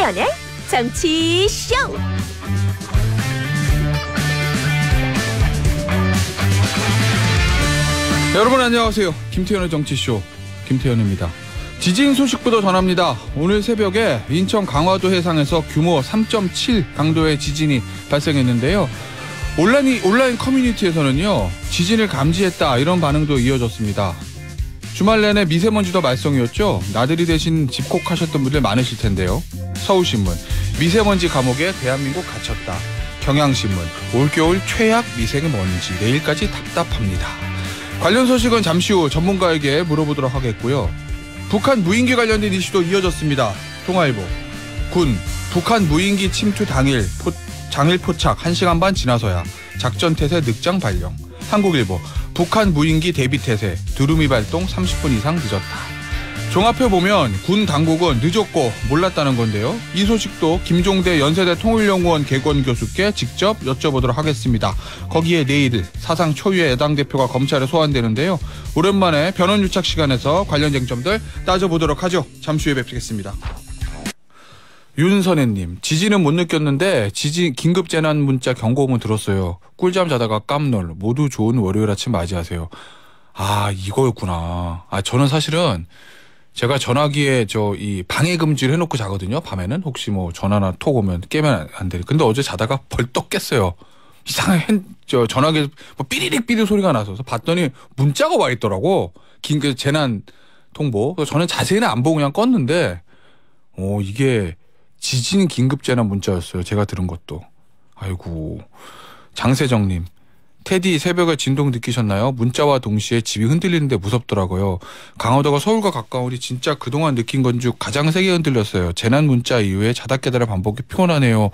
김태현의 정치쇼. 여러분 안녕하세요. 김태현의 정치쇼 김태현입니다. 지진 소식부터 전합니다. 오늘 새벽에 인천 강화도 해상에서 규모 3.7 강도의 지진이 발생했는데요. 온라인 커뮤니티에서는요, 지진을 감지했다 이런 반응도 이어졌습니다. 주말 내내 미세먼지도 말썽이었죠. 나들이 대신 집콕하셨던 분들 많으실 텐데요. 서울신문, 미세먼지 감옥에 대한민국 갇혔다. 경향신문, 올겨울 최악 미세먼지 내일까지 답답합니다. 관련 소식은 잠시 후 전문가에게 물어보도록 하겠고요. 북한 무인기 관련된 이슈도 이어졌습니다. 통화일보, 군, 북한 무인기 침투 당일 장일 포착 1시간 반 지나서야 작전태세 늑장 발령. 한국일보, 북한 무인기 대비태세 두루미 발동 30분 이상 늦었다. 종합해 보면 군 당국은 늦었고 몰랐다는 건데요. 이 소식도 김종대 연세대 통일연구원 개건 교수께 직접 여쭤보도록 하겠습니다. 거기에 내일 사상 초유의 야당 대표가 검찰에 소환되는데요. 오랜만에 변론 유착 시간에서 관련 쟁점들 따져보도록 하죠. 잠시 후에 뵙겠습니다. 윤선혜님, 지진은 못 느꼈는데 지진 긴급 재난 문자 경고음은 들었어요. 꿀잠 자다가 깜놀. 모두 좋은 월요일 아침 맞이하세요. 아, 이거였구나. 저는 사실은 제가 전화기에 이 방해 금지를 해놓고 자거든요. 밤에는 혹시 뭐 전화나 톡 오면 깨면 안 돼. 근데 어제 자다가 벌떡 깼어요. 이상하게 전화기에 뭐 삐리릭 소리가 나서 봤더니 문자가 와 있더라고. 긴 재난 통보. 저는 자세히는 안 보고 그냥 껐는데, 이게 지진 긴급 재난 문자였어요. 제가 들은 것도. 아이고. 장세정님, 테디 새벽에 진동 느끼셨나요? 문자와 동시에 집이 흔들리는데 무섭더라고요. 강화도가 서울과 가까우니 진짜 그동안 느낀 건 중 가장 세게 흔들렸어요. 재난 문자 이후에 자다 깨달아 반복이 피곤하네요.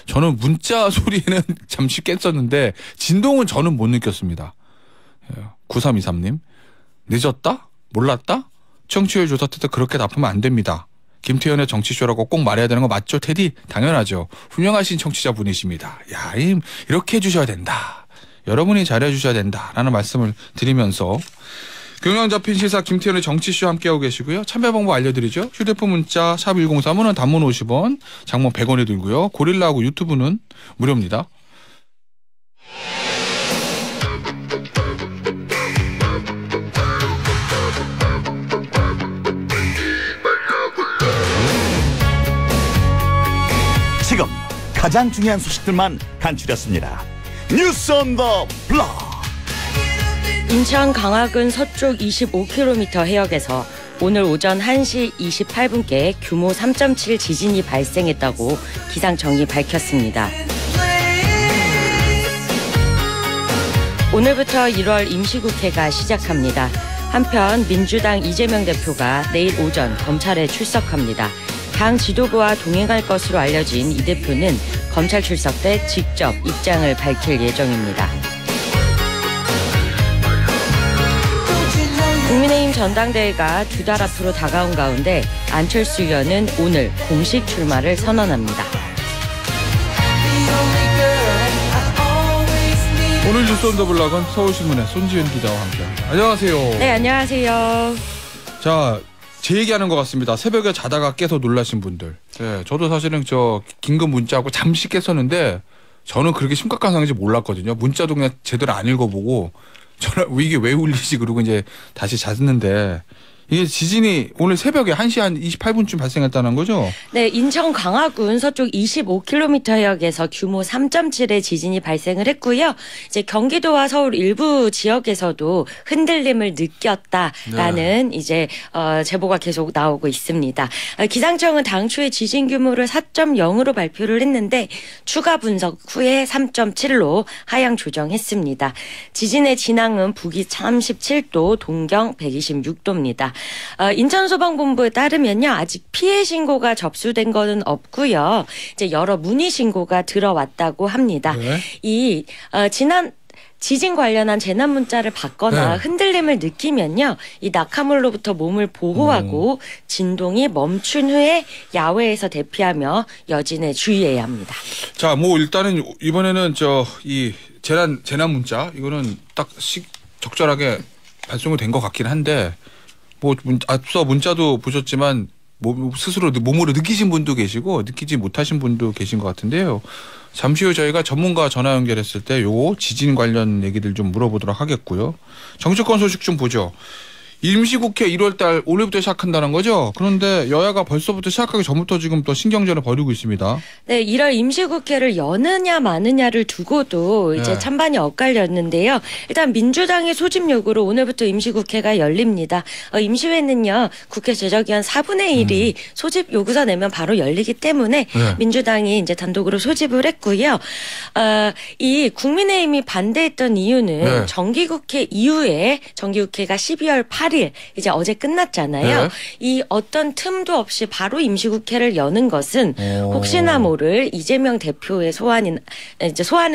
저는 문자 소리에는 잠시 깼었는데 진동은 저는 못 느꼈습니다. 9323님, 늦었다? 몰랐다? 청취율 조사 때 그렇게 답하면 안 됩니다. 김태현의 정치쇼라고 꼭 말해야 되는 거 맞죠, 테디? 당연하죠. 훌륭하신 청취자분이십니다. 야, 이렇게 해주셔야 된다. 여러분이 잘해주셔야 된다라는 말씀을 드리면서 균형 잡힌 시사 김태현의 정치쇼 함께하고 계시고요. 참여 방법 알려드리죠. 휴대폰 문자 샵 1035는 단문 50원, 장문 100원이 들고요. 고릴라하고 유튜브는 무료입니다. 지금 가장 중요한 소식들만 간추렸습니다. 뉴스 온 더 블록. 인천 강화군 서쪽 25km 해역에서 오늘 오전 1시 28분께 규모 3.7 지진이 발생했다고 기상청이 밝혔습니다. 오늘부터 1월 임시국회가 시작합니다. 한편 민주당 이재명 대표가 내일 오전 검찰에 출석합니다. 당 지도부와 동행할 것으로 알려진 이 대표는 검찰 출석 때 직접 입장을 밝힐 예정입니다. 국민의힘 전당대회가 두 달 앞으로 다가온 가운데 안철수 의원은 오늘 공식 출마를 선언합니다. 오늘 뉴스 온 더 블락은 서울신문의 손지은 기자와 함께합니다. 안녕하세요. 네, 안녕하세요. 자, 제 얘기하는 것 같습니다. 새벽에 자다가 깨서 놀라신 분들. 네, 저도 사실은 긴급 문자하고 잠시 깼었는데 저는 그렇게 심각한 상황인지 몰랐거든요. 문자도 그냥 제대로 안 읽어보고 이게 왜 울리지 그러고 이제 다시 잤는데 이게 지진이 오늘 새벽에 1시 한 28분쯤 발생했다는 거죠? 네, 인천 강화군 서쪽 25km 해역에서 규모 3.7의 지진이 발생을 했고요. 이제 경기도와 서울 일부 지역에서도 흔들림을 느꼈다라는 이제 제보가 계속 나오고 있습니다. 기상청은 당초에 지진 규모를 4.0으로 발표를 했는데 추가 분석 후에 3.7로 하향 조정했습니다. 지진의 진앙은 북위 37도, 동경 126도입니다. 인천소방본부에 따르면요, 아직 피해 신고가 접수된 거는 없고요. 이제 여러 문의 신고가 들어왔다고 합니다. 네. 지진 관련한 재난 문자를 받거나 흔들림을 느끼면요, 이 낙하물로부터 몸을 보호하고 진동이 멈춘 후에 야외에서 대피하며 여진에 주의해야 합니다. 자, 일단은 이번에는 이 재난 문자 이거는 딱 적절하게 발송이 된 것 같긴 한데. 앞서 문자도 보셨지만 스스로 몸으로 느끼신 분도 계시고 느끼지 못하신 분도 계신 것 같은데요. 잠시 후 저희가 전문가 전화 연결했을 때 요거 지진 관련 얘기들 좀 물어보도록 하겠고요. 정치권 소식 좀 보죠. 임시국회 1월달 올해부터 시작한다는 거죠. 그런데 여야가 벌써부터 시작하기 전부터 지금 또 신경전을 벌이고 있습니다. 네, 1월 임시국회를 여느냐 마느냐를 두고도 이제 네. 찬반이 엇갈렸는데요. 일단 민주당의 소집 요구로 오늘부터 임시국회가 열립니다. 임시회는요, 국회 제적위원 4분의 1이 소집 요구서 내면 바로 열리기 때문에 네. 민주당이 이제 단독으로 소집을 했고요. 이 국민의힘이 반대했던 이유는 네. 정기국회 이후에 정기국회가 12월 8일 이제 어제 끝났잖아요. 네. 이 어떤 틈도 없이 바로 임시국회를 여는 것은 혹시나 모를 이재명 대표의 소환은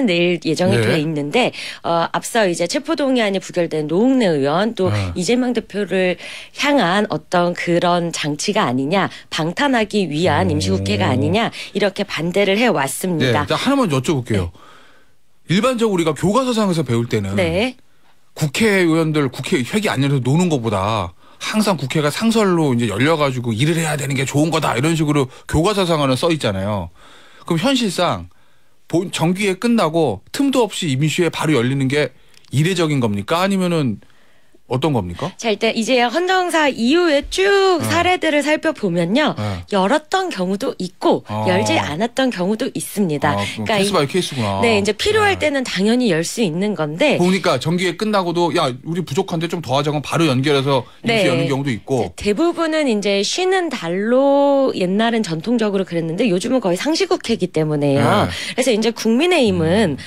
내일 예정이 네. 돼 있는데 앞서 이제 체포동의안이 부결된 노웅래 의원 또 이재명 대표를 향한 어떤 그런 장치가 아니냐 방탄하기 위한 임시국회가 아니냐 이렇게 반대를 네, 해왔습니다. 일단 하나만 여쭤볼게요. 네. 일반적으로 우리가 교과서상에서 배울 때는 네. 국회의원들 국회 회기 안 열려서 노는 것보다 항상 국회가 상설로 이제 열려가지고 일을 해야 되는 게 좋은 거다 이런 식으로 교과서상에는 써 있잖아요. 그럼 현실상 정기회 끝나고 틈도 없이 임시회 바로 열리는 게 이례적인 겁니까? 아니면은 어떤 겁니까? 자, 일단 이제 헌정사 이후에 쭉 사례들을 살펴보면요. 열었던 경우도 있고 열지 않았던 경우도 있습니다. 그러니까 케이스 바이 케이스구나. 네, 이제 필요할 때는 당연히 열 수 있는 건데 보니까 정기회 끝나고도 야 우리 부족한데 좀 더 하자고 바로 연결해서 임시 네. 여는 경우도 있고. 대부분은 이제 쉬는 달로 옛날은 전통적으로 그랬는데 요즘은 거의 상시국회이기 때문에요. 네. 그래서 이제 국민의힘은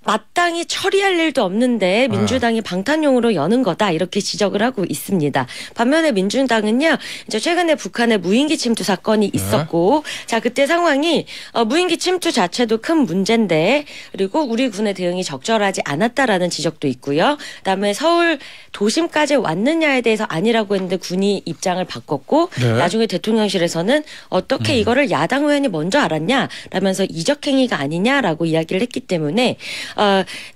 마땅히 처리할 일도 없는데 민주당이 방탄용으로 여는 거다 이렇게 지적을 하고 있습니다. 반면에 민주당은요 이제 최근에 북한의 무인기 침투 사건이 있었고 자 그때 상황이 무인기 침투 자체도 큰 문제인데 그리고 우리 군의 대응이 적절하지 않았다라는 지적도 있고요. 그다음에 서울 도심까지 왔느냐에 대해서 아니라고 했는데 군이 입장을 바꿨고 네. 나중에 대통령실에서는 어떻게 이거를 야당 의원이 먼저 알았냐라면서 이적행위가 아니냐라고 이야기를 했기 때문에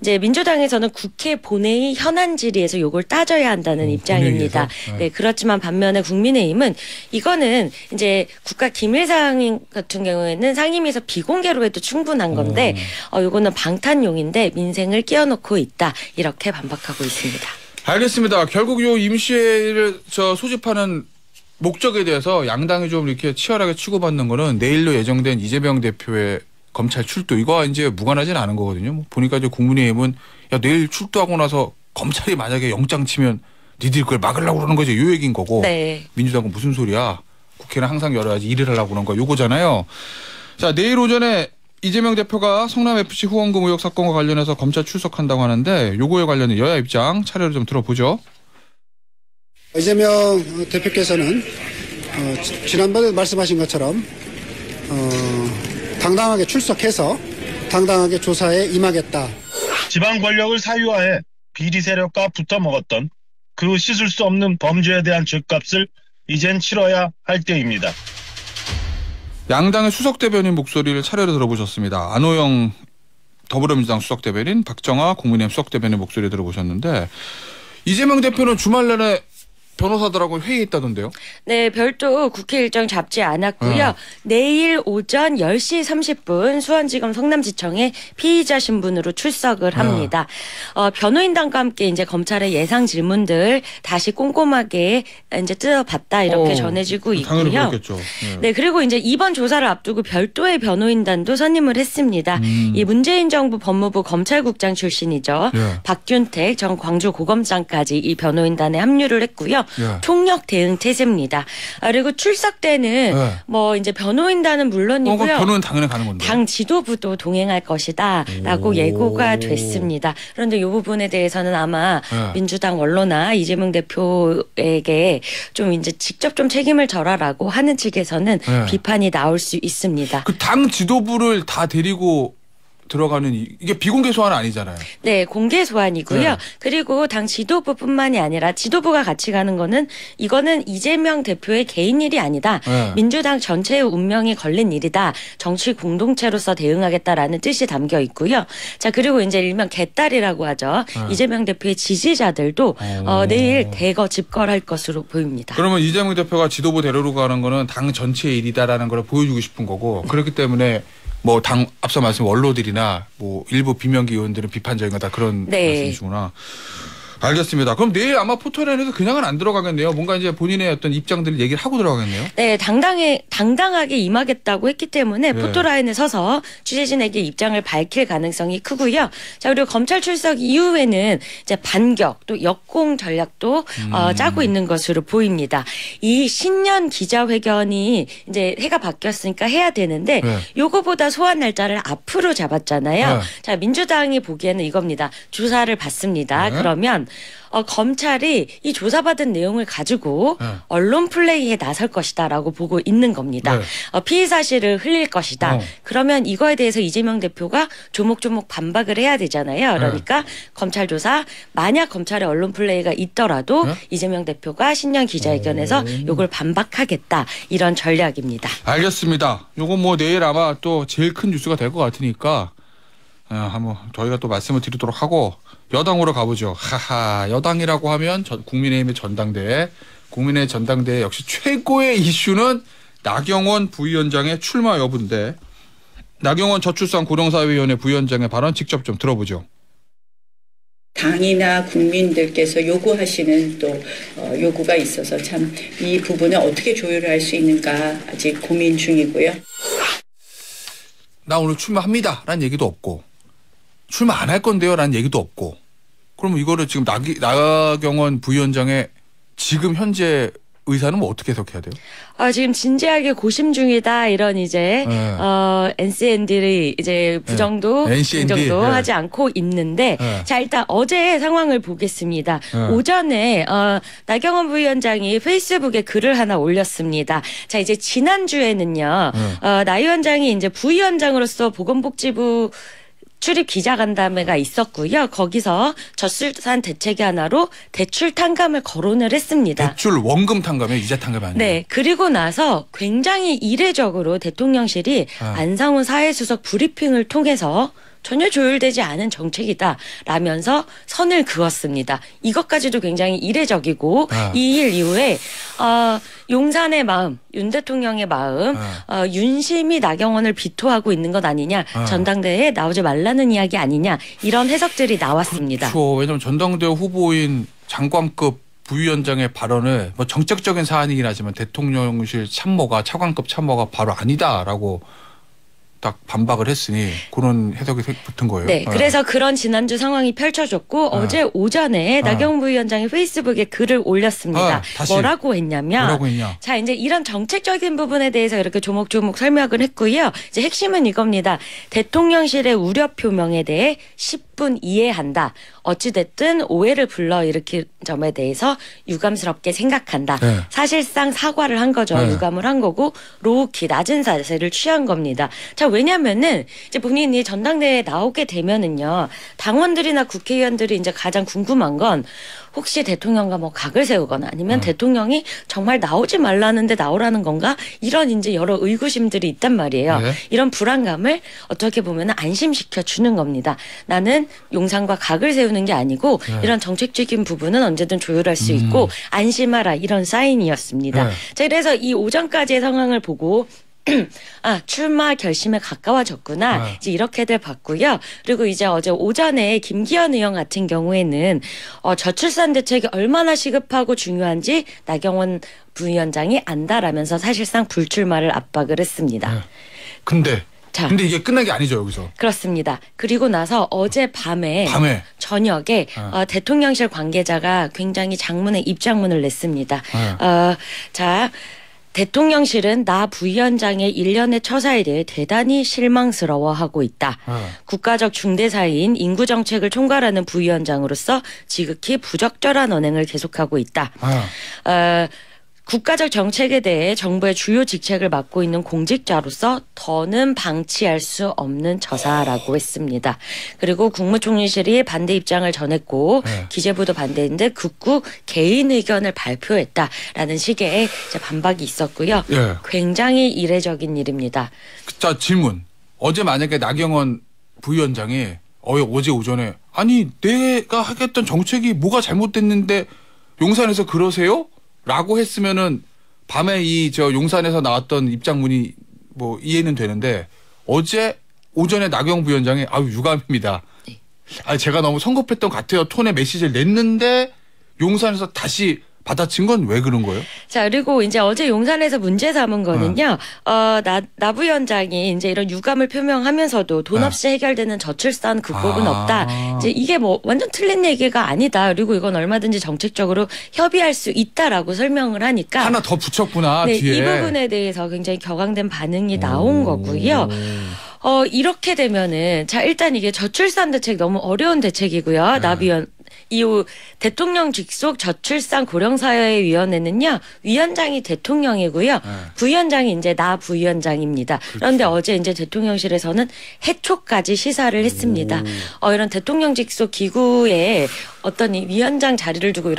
이제 민주당에서는 국회 본회의 현안 질의에서 요걸 따져야 한다는 입장입니다. 네, 그렇지만 반면에 국민의힘은 이거는 이제 국가 기밀사항 같은 경우에는 상임위에서 비공개로 해도 충분한 건데 요거는 방탄용인데 민생을 끼워넣고 있다 이렇게 반박하고 있습니다. 알겠습니다. 결국 요 임시회를 소집하는 목적에 대해서 양당이 좀 이렇게 치열하게 치고받는 거는 내일로 예정된 이재명 대표의 검찰 출두 이거와 이제 무관하지는 않은 거거든요. 보니까 이제 국민의힘은 야 내일 출두하고 나서 검찰이 만약에 영장 치면 니들이 그걸 막으려고 그러는 거지 요 얘기인 거고. 네. 민주당은 무슨 소리야. 국회는 항상 열어야지 일을 하려고 그러는 거 요거잖아요. 자 내일 오전에 이재명 대표가 성남FC 후원금 의혹 사건과 관련해서 검찰 출석한다고 하는데 요거에 관련해 여야 입장 차례로 좀 들어보죠. 이재명 대표께서는 지난번에 말씀하신 것처럼 당당하게 출석해서 당당하게 조사에 임하겠다. 지방 권력을 사유화해 비리 세력과 붙어 먹었던 그 씻을 수 없는 범죄에 대한 죗값을 이젠 치러야 할 때입니다. 양당의 수석대변인 목소리를 차례로 들어보셨습니다. 안호영 더불어민주당 수석대변인, 박정아 국민의힘 수석대변인 목소리 들어보셨는데 이재명 대표는 주말 내내 변호사들하고 회의했다던데요? 네, 별도 국회 일정 잡지 않았고요. 내일 오전 10시 30분 수원지검 성남지청에 피의자 신분으로 출석을 합니다. 변호인단과 함께 이제 검찰의 예상 질문들 다시 꼼꼼하게 이제 뜯어봤다 이렇게 전해지고 있고요. 당연히 그렇겠죠. 네, 그리고 이제 이번 조사를 앞두고 별도의 변호인단도 선임을 했습니다. 이 문재인 정부 법무부 검찰국장 출신이죠. 박균택 전 광주고검장까지 이 변호인단에 합류를 했고요. 총력 대응 태세입니다. 그리고 출석 때는 뭐 이제 변호인단은 물론이고요. 변호인 당연히 가는 건데. 당 지도부도 동행할 것이다라고 예고가 됐습니다. 그런데 이 부분에 대해서는 아마 민주당 원로나 이재명 대표에게 좀 이제 직접 좀 책임을 져라라고 하는 측에서는 비판이 나올 수 있습니다. 그 당 지도부를 다 데리고 들어가는 이게 비공개 소환은 아니잖아요. 네, 공개 소환이고요. 네. 그리고 당 지도부뿐만이 아니라 지도부가 같이 가는 거는 이거는 이재명 대표의 개인 일이 아니다. 네. 민주당 전체의 운명이 걸린 일이다. 정치 공동체로서 대응하겠다라는 뜻이 담겨 있고요. 자, 그리고 이제 일명 개딸이라고 하죠. 네. 이재명 대표의 지지자들도 내일 대거 집결할 것으로 보입니다. 그러면 이재명 대표가 지도부 대로로 가는 거는 당 전체의 일이다라는 걸 보여주고 싶은 거고 그렇기 때문에 뭐 당 앞서 말씀 원로들이나 뭐 일부 비명기 의원들은 비판적인 거다 그런 네. 말씀이시구나. 알겠습니다. 그럼 내일 아마 포토라인에서 그냥은 안 들어가겠네요. 뭔가 이제 본인의 어떤 입장들을 얘기를 하고 들어가겠네요. 네, 당당하게 임하겠다고 했기 때문에 네. 포토라인에 서서 취재진에게 입장을 밝힐 가능성이 크고요. 자, 그리고 검찰 출석 이후에는 이제 반격 또 역공 전략도 짜고 있는 것으로 보입니다. 이 신년 기자회견이 이제 해가 바뀌었으니까 해야 되는데 네. 요거보다 소환 날짜를 앞으로 잡았잖아요. 네. 자, 민주당이 보기에는 이겁니다. 조사를 받습니다. 네. 그러면 검찰이 이 조사받은 내용을 가지고 네. 언론 플레이에 나설 것이다라고 보고 있는 겁니다. 네. 피의 사실을 흘릴 것이다. 그러면 이거에 대해서 이재명 대표가 조목조목 반박을 해야 되잖아요. 그러니까 검찰 조사 만약 검찰의 언론 플레이가 있더라도 네? 이재명 대표가 신년 기자회견에서 이걸 반박하겠다. 이런 전략입니다. 알겠습니다. 요거 뭐 내일 아마 또 제일 큰 뉴스가 될 것 같으니까 한번 저희가 또 말씀을 드리도록 하고 여당으로 가보죠. 하하, 여당이라고 하면 국민의힘의 전당대회. 국민의 전당대회 역시 최고의 이슈는 나경원 부위원장의 출마 여부인데 나경원 저출산 고령사회위원회 부위원장의 발언 직접 좀 들어보죠. 당이나 국민들께서 요구하시는 또 요구가 있어서 참 이 부분을 어떻게 조율을 할 수 있는가 아직 고민 중이고요. 나 오늘 출마합니다 라는 얘기도 없고 출마 안 할 건데요 라는 얘기도 없고 그러면 이거를 지금 나경원 부위원장의 지금 현재 의사는 뭐 어떻게 해석해야 돼요? 지금 진지하게 고심 중이다 이런 이제 네. NCND를 이제 부정도 네. NCND? 긍정도 네. 하지 않고 있는데 네. 자 일단 어제 상황을 보겠습니다. 네. 오전에 나경원 부위원장이 페이스북에 글을 하나 올렸습니다. 자 이제 지난주에는요 나 위원장이 이제 부위원장으로서 보건복지부 출입 기자간담회가 있었고요. 거기서 저출산 대책이 하나로 대출 탕감을 거론을 했습니다. 대출 원금 탕감이에요? 이자 탕감이 아니에요? 네. 그리고 나서 굉장히 이례적으로 대통령실이 안상훈 사회수석 브리핑을 통해서 전혀 조율되지 않은 정책이다라면서 선을 그었습니다. 이것까지도 굉장히 이례적이고 이 일 이후에 용산의 마음, 윤 대통령의 마음, 윤심이 나경원을 비토하고 있는 것 아니냐, 전당대회에 나오지 말라는 이야기 아니냐 이런 해석들이 나왔습니다. 그렇죠. 왜냐하면 전당대회 후보인 장관급 부위원장의 발언을 뭐 정책적인 사안이긴 하지만 대통령실 참모가 차관급 참모가 바로 아니다라고 딱 반박을 했으니 그런 해석이 붙은 거예요. 네, 그래서 그런 지난주 상황이 펼쳐졌고 어제 오전에 나경원 부위원장이 페이스북에 글을 올렸습니다. 뭐라고 했냐면 자 이제 이런 정책적인 부분에 대해서 이렇게 조목조목 설명을 했고요. 이제 핵심은 이겁니다. 대통령실의 우려 표명에 대해 10분 이해한다. 어찌됐든 오해를 불러일으킬 점에 대해서 유감스럽게 생각한다. 네. 사실상 사과를 한 거죠. 네. 유감을 한 거고 로우키 낮은 자세를 취한 겁니다. 자 왜냐면은 이제 본인이 전당대회에 나오게 되면은요 당원들이나 국회의원들이 이제 가장 궁금한 건 혹시 대통령과 뭐 각을 세우거나 아니면 대통령이 정말 나오지 말라는데 나오라는 건가 이런 이제 여러 의구심들이 있단 말이에요. 네. 이런 불안감을 어떻게 보면 안심시켜 주는 겁니다. 나는 용산과 각을 세우는 게 아니고 이런 정책적인 부분은 언제든 조율할 수 있고 안심하라 이런 사인이었습니다. 네. 자, 그래서 이 오전까지의 상황을 보고 출마 결심에 가까워졌구나. 이제 이렇게들 봤고요. 그리고 이제 어제 오전에 김기현 의원 같은 경우에는 저출산 대책이 얼마나 시급하고 중요한지 나경원 부위원장이 안다라면서 사실상 불출마를 압박을 했습니다. 근데 이게 끝난 게 아니죠 여기서. 그렇습니다. 그리고 나서 어제 밤에 저녁에 대통령실 관계자가 굉장히 장문의 입장문을 냈습니다. 자. 대통령실은 나 부위원장의 일련의 처사에 대해 대단히 실망스러워하고 있다. 국가적 중대사인 인구정책을 총괄하는 부위원장으로서 지극히 부적절한 언행을 계속하고 있다. 국가적 정책에 대해 정부의 주요 직책을 맡고 있는 공직자로서 더는 방치할 수 없는 처사라고 했습니다. 그리고 국무총리실이 반대 입장을 전했고 기재부도 반대했는데 극구 개인 의견을 발표했다라는 식의 반박이 있었고요. 굉장히 이례적인 일입니다. 자, 질문. 어제 만약에 나경원 부위원장이 어제 오전에 아니 내가 하겠던 정책이 뭐가 잘못됐는데 용산에서 그러세요? 라고 했으면은 밤에 용산에서 나왔던 입장문이 뭐 이해는 되는데 어제 오전에 나경원 부위원장이 유감입니다. 제가 너무 성급했던 것 같아요. 톤의 메시지를 냈는데 용산에서 다시 받아친 건 왜 그런 거예요? 자, 그리고 이제 어제 용산에서 문제 삼은 거는요. 나 부위원장이 이제 이런 유감을 표명하면서도 돈 없이 해결되는 저출산 극복은 없다. 이제 이게 뭐 완전 틀린 얘기가 아니다. 그리고 이건 얼마든지 정책적으로 협의할 수 있다라고 설명을 하니까 하나 더 붙였구나. 네, 뒤에. 이 부분에 대해서 굉장히 격앙된 반응이 나온 거고요. 이렇게 되면은 자 일단 이게 저출산 대책 너무 어려운 대책이고요. 이후 대통령 직속 저출산 고령사회위원회는요. 위원장이 대통령이고요. 부위원장이 이제 나 부위원장입니다. 그런데 어제 이제 대통령실에서는 해초까지 시사를 했습니다. 이런 대통령 직속 기구에 어떤 이 위원장 자리를 두고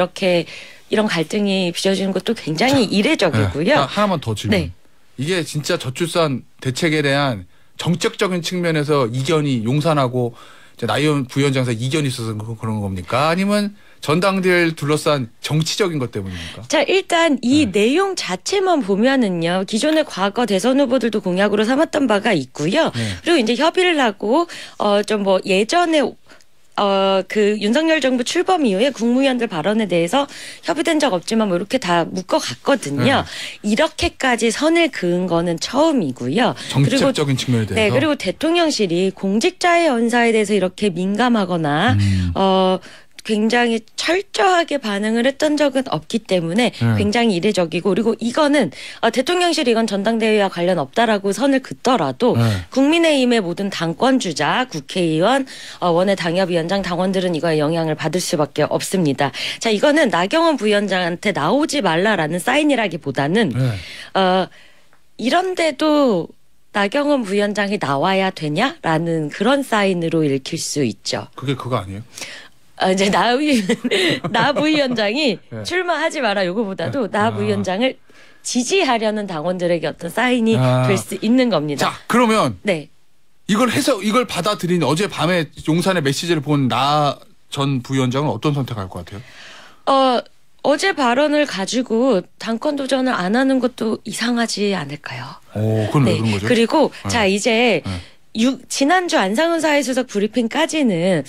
이런 갈등이 빚어지는 것도 굉장히 이례적이고요. 하나만 더 질문. 네. 이게 진짜 저출산 대책에 대한 정책적인 측면에서 이견이 용산하고 나경원 부위원장 사이 이견이 있어서 그런 겁니까? 아니면 전당대회를 둘러싼 정치적인 것 때문입니까? 자, 일단 이 내용 자체만 보면은요. 기존의 과거 대선 후보들도 공약으로 삼았던 바가 있고요. 그리고 이제 협의를 하고 좀 뭐 예전에 그 윤석열 정부 출범 이후에 국무위원들 발언에 대해서 협의된 적 없지만 뭐 이렇게 다 묶어갔거든요. 이렇게까지 선을 그은 거는 처음이고요. 정책적인 측면에 대해서. 네, 그리고 대통령실이 공직자의 언사에 대해서 이렇게 민감하거나 굉장히 철저하게 반응을 했던 적은 없기 때문에 굉장히 이례적이고 그리고 이거는 대통령실이 이건 전당대회와 관련 없다라고 선을 긋더라도 국민의힘의 모든 당권주자, 국회의원, 원외 당협위원장, 당원들은 이거에 영향을 받을 수밖에 없습니다. 자, 이거는 나경원 부위원장한테 나오지 말라라는 사인이라기보다는 이런데도 나경원 부위원장이 나와야 되냐라는 그런 사인으로 읽힐 수 있죠. 그게 그거 아니에요? 이제 나 부위원장이 출마하지 마라 요거보다도 나 부위원장을 지지하려는 당원들에게 어떤 사인이 될 수 있는 겁니다. 자, 그러면 네. 이걸 받아들인 어제 밤에 용산의 메시지를 본 나 전 부위원장은 어떤 선택할 것 같아요? 어제 발언을 가지고 당권 도전을 안 하는 것도 이상하지 않을까요? 그건 왜 그런 거죠? 그리고 자 이제 지난주 안상훈 사회수석 브리핑까지는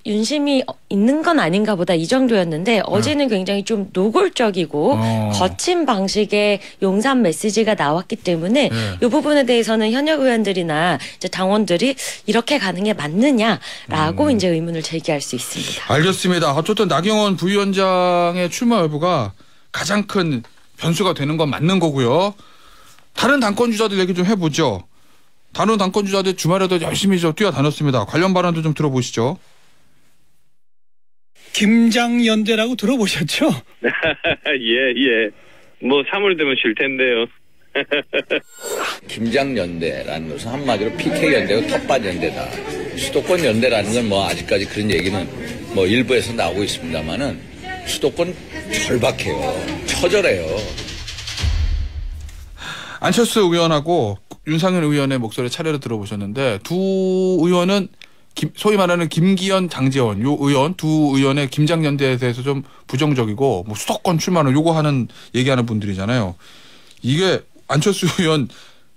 윤심이 있는 건 아닌가 보다 이 정도였는데 어제는 굉장히 좀 노골적이고 거친 방식의 용산 메시지가 나왔기 때문에 이 부분에 대해서는 현역 의원들이나 이제 당원들이 이렇게 가는 게 맞느냐라고 이제 의문을 제기할 수 있습니다. 알겠습니다. 어쨌든 나경원 부위원장의 출마 여부가 가장 큰 변수가 되는 건 맞는 거고요. 다른 당권 주자들 얘기 좀 해보죠. 다른 당권 주자들 주말에도 열심히 뛰어다녔습니다. 관련 발언도 좀 들어보시죠. 김장연대라고 들어보셨죠? 예. 뭐 3월 되면 쉴 텐데요. 김장연대라는 것은 한마디로 PK연대고 텃밭연대다. 수도권연대라는 건 뭐 아직까지 그런 얘기는 뭐 일부에서 나오고 있습니다만은 수도권 절박해요. 처절해요. 안철수 의원하고 윤상현 의원의 목소리 차례로 들어보셨는데 두 의원은 소위 말하는 김기현, 장제원 요 의원 두 의원의 김장연대에 대해서 좀 부정적이고 뭐 수도권 출마는 요거 얘기하는 분들이잖아요. 이게 안철수 의원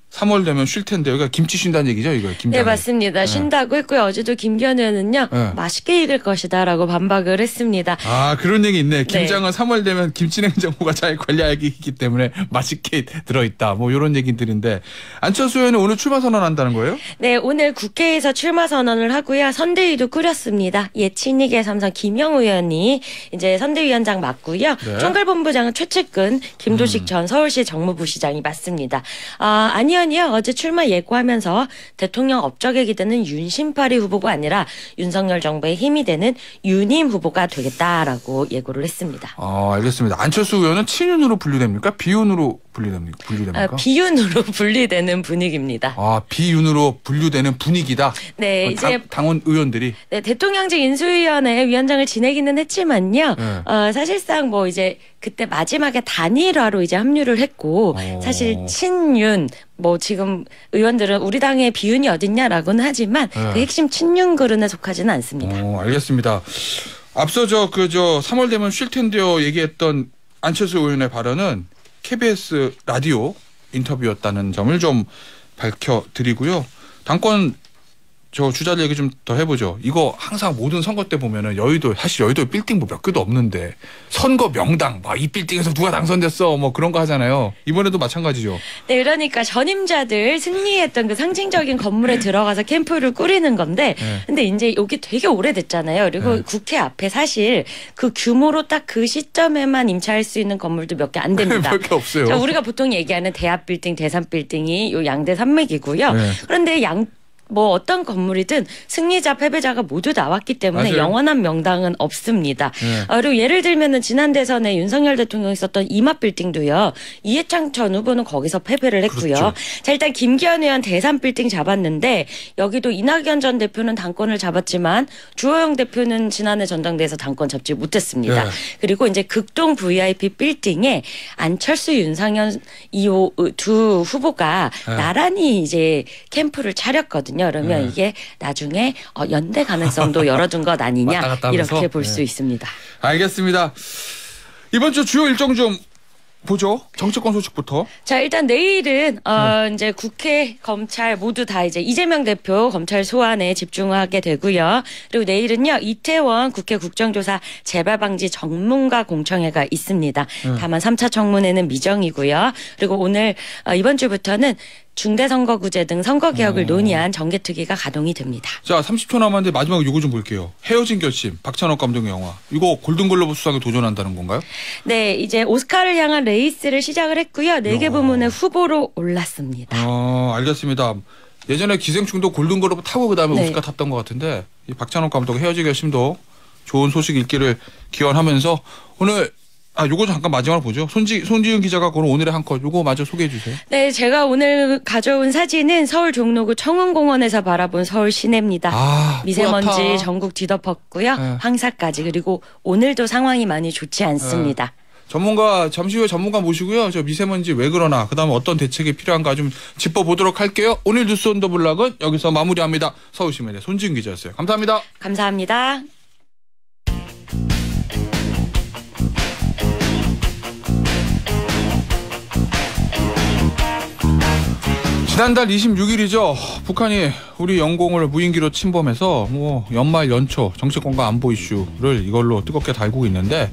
3월 되면 쉴 텐데 여기가 김치 쉰다는 얘기죠, 이거. 네, 맞습니다. 쉰다고 했고요. 어제도 김기현 의원은요. 맛있게 익을 것이다라고 반박을 했습니다. 그런 얘기 있네. 김장은 3월 되면 김치냉장고가 잘 관리하기 때문에 맛있게 들어있다. 뭐 이런 얘기들인데 안철수 의원은 오늘 출마 선언한다는 거예요? 네, 오늘 국회에서 출마 선언을 하고요. 선대위도 꾸렸습니다. 친이계 삼선 김영 의원이 이제 선대위원장 맡고요. 총괄본부장은 최측근 김도식 전 서울시 정무부시장이 맡습니다. 안 의원이 대통령은요 어제 출마 예고하면서 대통령 업적에 기대는 윤심파리 후보가 아니라 윤석열 정부의 힘이 되는 윤임 후보가 되겠다라고 예고를 했습니다. 알겠습니다. 안철수 의원은 친윤으로 분류됩니까? 비윤으로 분류됩니까? 비윤으로 분리되는 분위기입니다. 비윤으로 분류되는 분위기다. 네, 이제 당원 의원들이 대통령직 인수위원회 위원장을 지내기는 했지만요. 사실상 뭐 이제 그때 마지막에 단일화로 이제 합류를 했고 사실 친윤 뭐 지금 의원들은 우리 당의 비윤이 어딨냐라고는 하지만 그 핵심 친윤 그룹에 속하지는 않습니다. 알겠습니다. 앞서 3월 되면 쉴 텐데요 얘기했던 안철수 의원의 발언은 KBS 라디오 인터뷰였다는 점을 좀 밝혀드리고요. 당권 주자들 얘기 좀 더 해보죠. 이거 항상 모든 선거 때 보면은 사실 여의도 빌딩 뭐 몇 개도 없는데 선거 명당 이 빌딩에서 누가 당선됐어 뭐 그런 거 하잖아요. 이번에도 마찬가지죠. 네, 그러니까 전임자들 승리했던 그 상징적인 건물에 들어가서 캠프를 꾸리는 건데 근데 이제 여기 되게 오래됐잖아요. 그리고 국회 앞에 사실 그 규모로 딱 그 시점에만 임차할 수 있는 건물도 몇 개 안 됩니다. 몇 개 없어요. 자, 우리가 보통 얘기하는 대합 빌딩, 대산 빌딩이 요 양대 산맥이고요. 그런데 어떤 건물이든 승리자 패배자가 모두 나왔기 때문에 맞아요. 영원한 명당은 없습니다. 그리고 예를 들면은 지난 대선에 윤석열 대통령이 썼던 이맛빌딩도요. 이해창 전 후보는 거기서 패배를 했고요. 그렇죠. 자, 일단 김기현 의원 대산빌딩 잡았는데 여기도 이낙연 전 대표는 당권을 잡았지만 주호영 대표는 지난해 전당대회에서 당권 잡지 못했습니다. 그리고 이제 극동 VIP 빌딩에 안철수 윤상현 두 후보가 나란히 이제 캠프를 차렸거든요. 그러면 이게 나중에 연대 가능성도 열어둔 것 아니냐 이렇게 볼 수 있습니다. 알겠습니다. 이번 주 주요 일정 좀 보죠. 정치권 소식부터. 자, 일단 내일은 이제 국회, 검찰 모두 다 이제 이재명 대표 검찰 소환에 집중하게 되고요. 그리고 내일은요 이태원 국회 국정조사 재발방지 전문가 공청회가 있습니다. 다만 3차 청문회는 미정이고요. 그리고 오늘 이번 주부터는 중대선거구제 등 선거개혁을 논의한 정개특위가 가동이 됩니다. 자, 30초 남았는데 마지막으로 이거 좀 볼게요. 헤어진 결심, 박찬욱 감독의 영화. 이거 골든글로브 수상에 도전한다는 건가요? 네, 이제 오스카를 향한 레이스를 시작을 했고요. 4개 부문의 후보로 올랐습니다. 알겠습니다. 예전에 기생충도 골든글로브 타고 그다음에 오스카 탔던 것 같은데 이 박찬욱 감독의 헤어진 결심도 좋은 소식 있기를 기원하면서 오늘 요거 잠깐 마지막으로 보죠. 손지윤 기자가 고른 오늘의 한 컷 요거 마저 소개해 주세요. 네, 제가 오늘 가져온 사진은 서울 종로구 청운공원에서 바라본 서울 시내입니다. 미세먼지 뿌옇다. 전국 뒤덮었고요. 황사까지 그리고 오늘도 상황이 많이 좋지 않습니다. 전문가 잠시 후에 전문가 모시고요. 저 미세먼지 왜 그러나 그다음에 어떤 대책이 필요한가 좀 짚어보도록 할게요. 오늘 뉴스 온 더 블락은 여기서 마무리합니다. 서울시민의 손지윤 기자였어요. 감사합니다. 감사합니다. 지난달 26일이죠. 북한이 우리 영공을 무인기로 침범해서 연말 연초 정치권과 안보 이슈를 이걸로 뜨겁게 달구고 있는데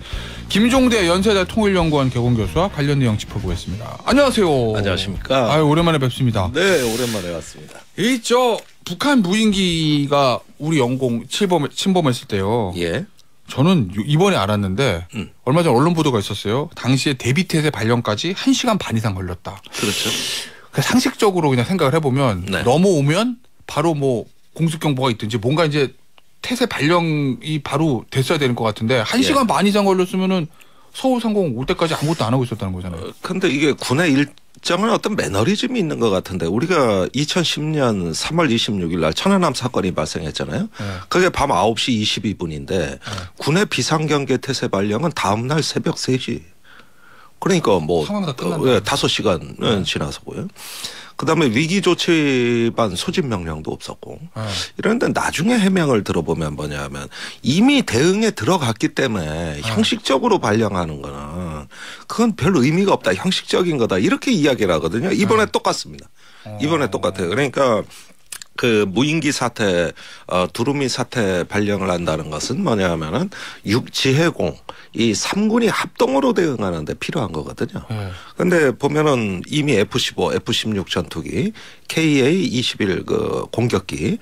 김종대 연세대 통일연구원 개공교수와 관련 내용 짚어보겠습니다. 안녕하세요. 안녕하십니까. 오랜만에 뵙습니다. 네, 오랜만에 왔습니다. 북한 무인기가 우리 영공 침범했을 때요. 저는 이번에 알았는데 얼마 전 언론 보도가 있었어요. 당시에 대비태세 발령까지 1시간 반 이상 걸렸다. 그렇죠. 상식적으로 그냥 생각을 해보면 넘어오면 바로 공습경보가 있든지 뭔가 이제 태세 발령이 바로 됐어야 되는 것 같은데 1시간 반 이상 걸렸으면은 서울 상공 올 때까지 아무것도 안 하고 있었다는 거잖아요. 근데 이게 군의 일정은 어떤 매너리즘이 있는 것 같은데 우리가 2010년 3월 26일 날 천안함 사건이 발생했잖아요. 그게 밤 9시 22분인데 군의 비상경계 태세 발령은 다음 날 새벽 3시. 그러니까 5시간은 지나서고요. 그다음에 위기조치반 소집 명령도 없었고 이런데 나중에 해명을 들어보면 뭐냐면 이미 대응에 들어갔기 때문에 형식적으로 발령하는 거는 그건 별 의미가 없다. 형식적인 거다. 이렇게 이야기를 하거든요. 이번에 똑같습니다. 이번에 똑같아요. 그러니까 그 무인기 사태, 두루미 사태 발령을 한다는 것은 뭐냐 하면은 지해공 이 3군이 합동으로 대응하는 데 필요한 거거든요. 그런데 보면은 이미 F-15, F-16 전투기, KA-21 그 공격기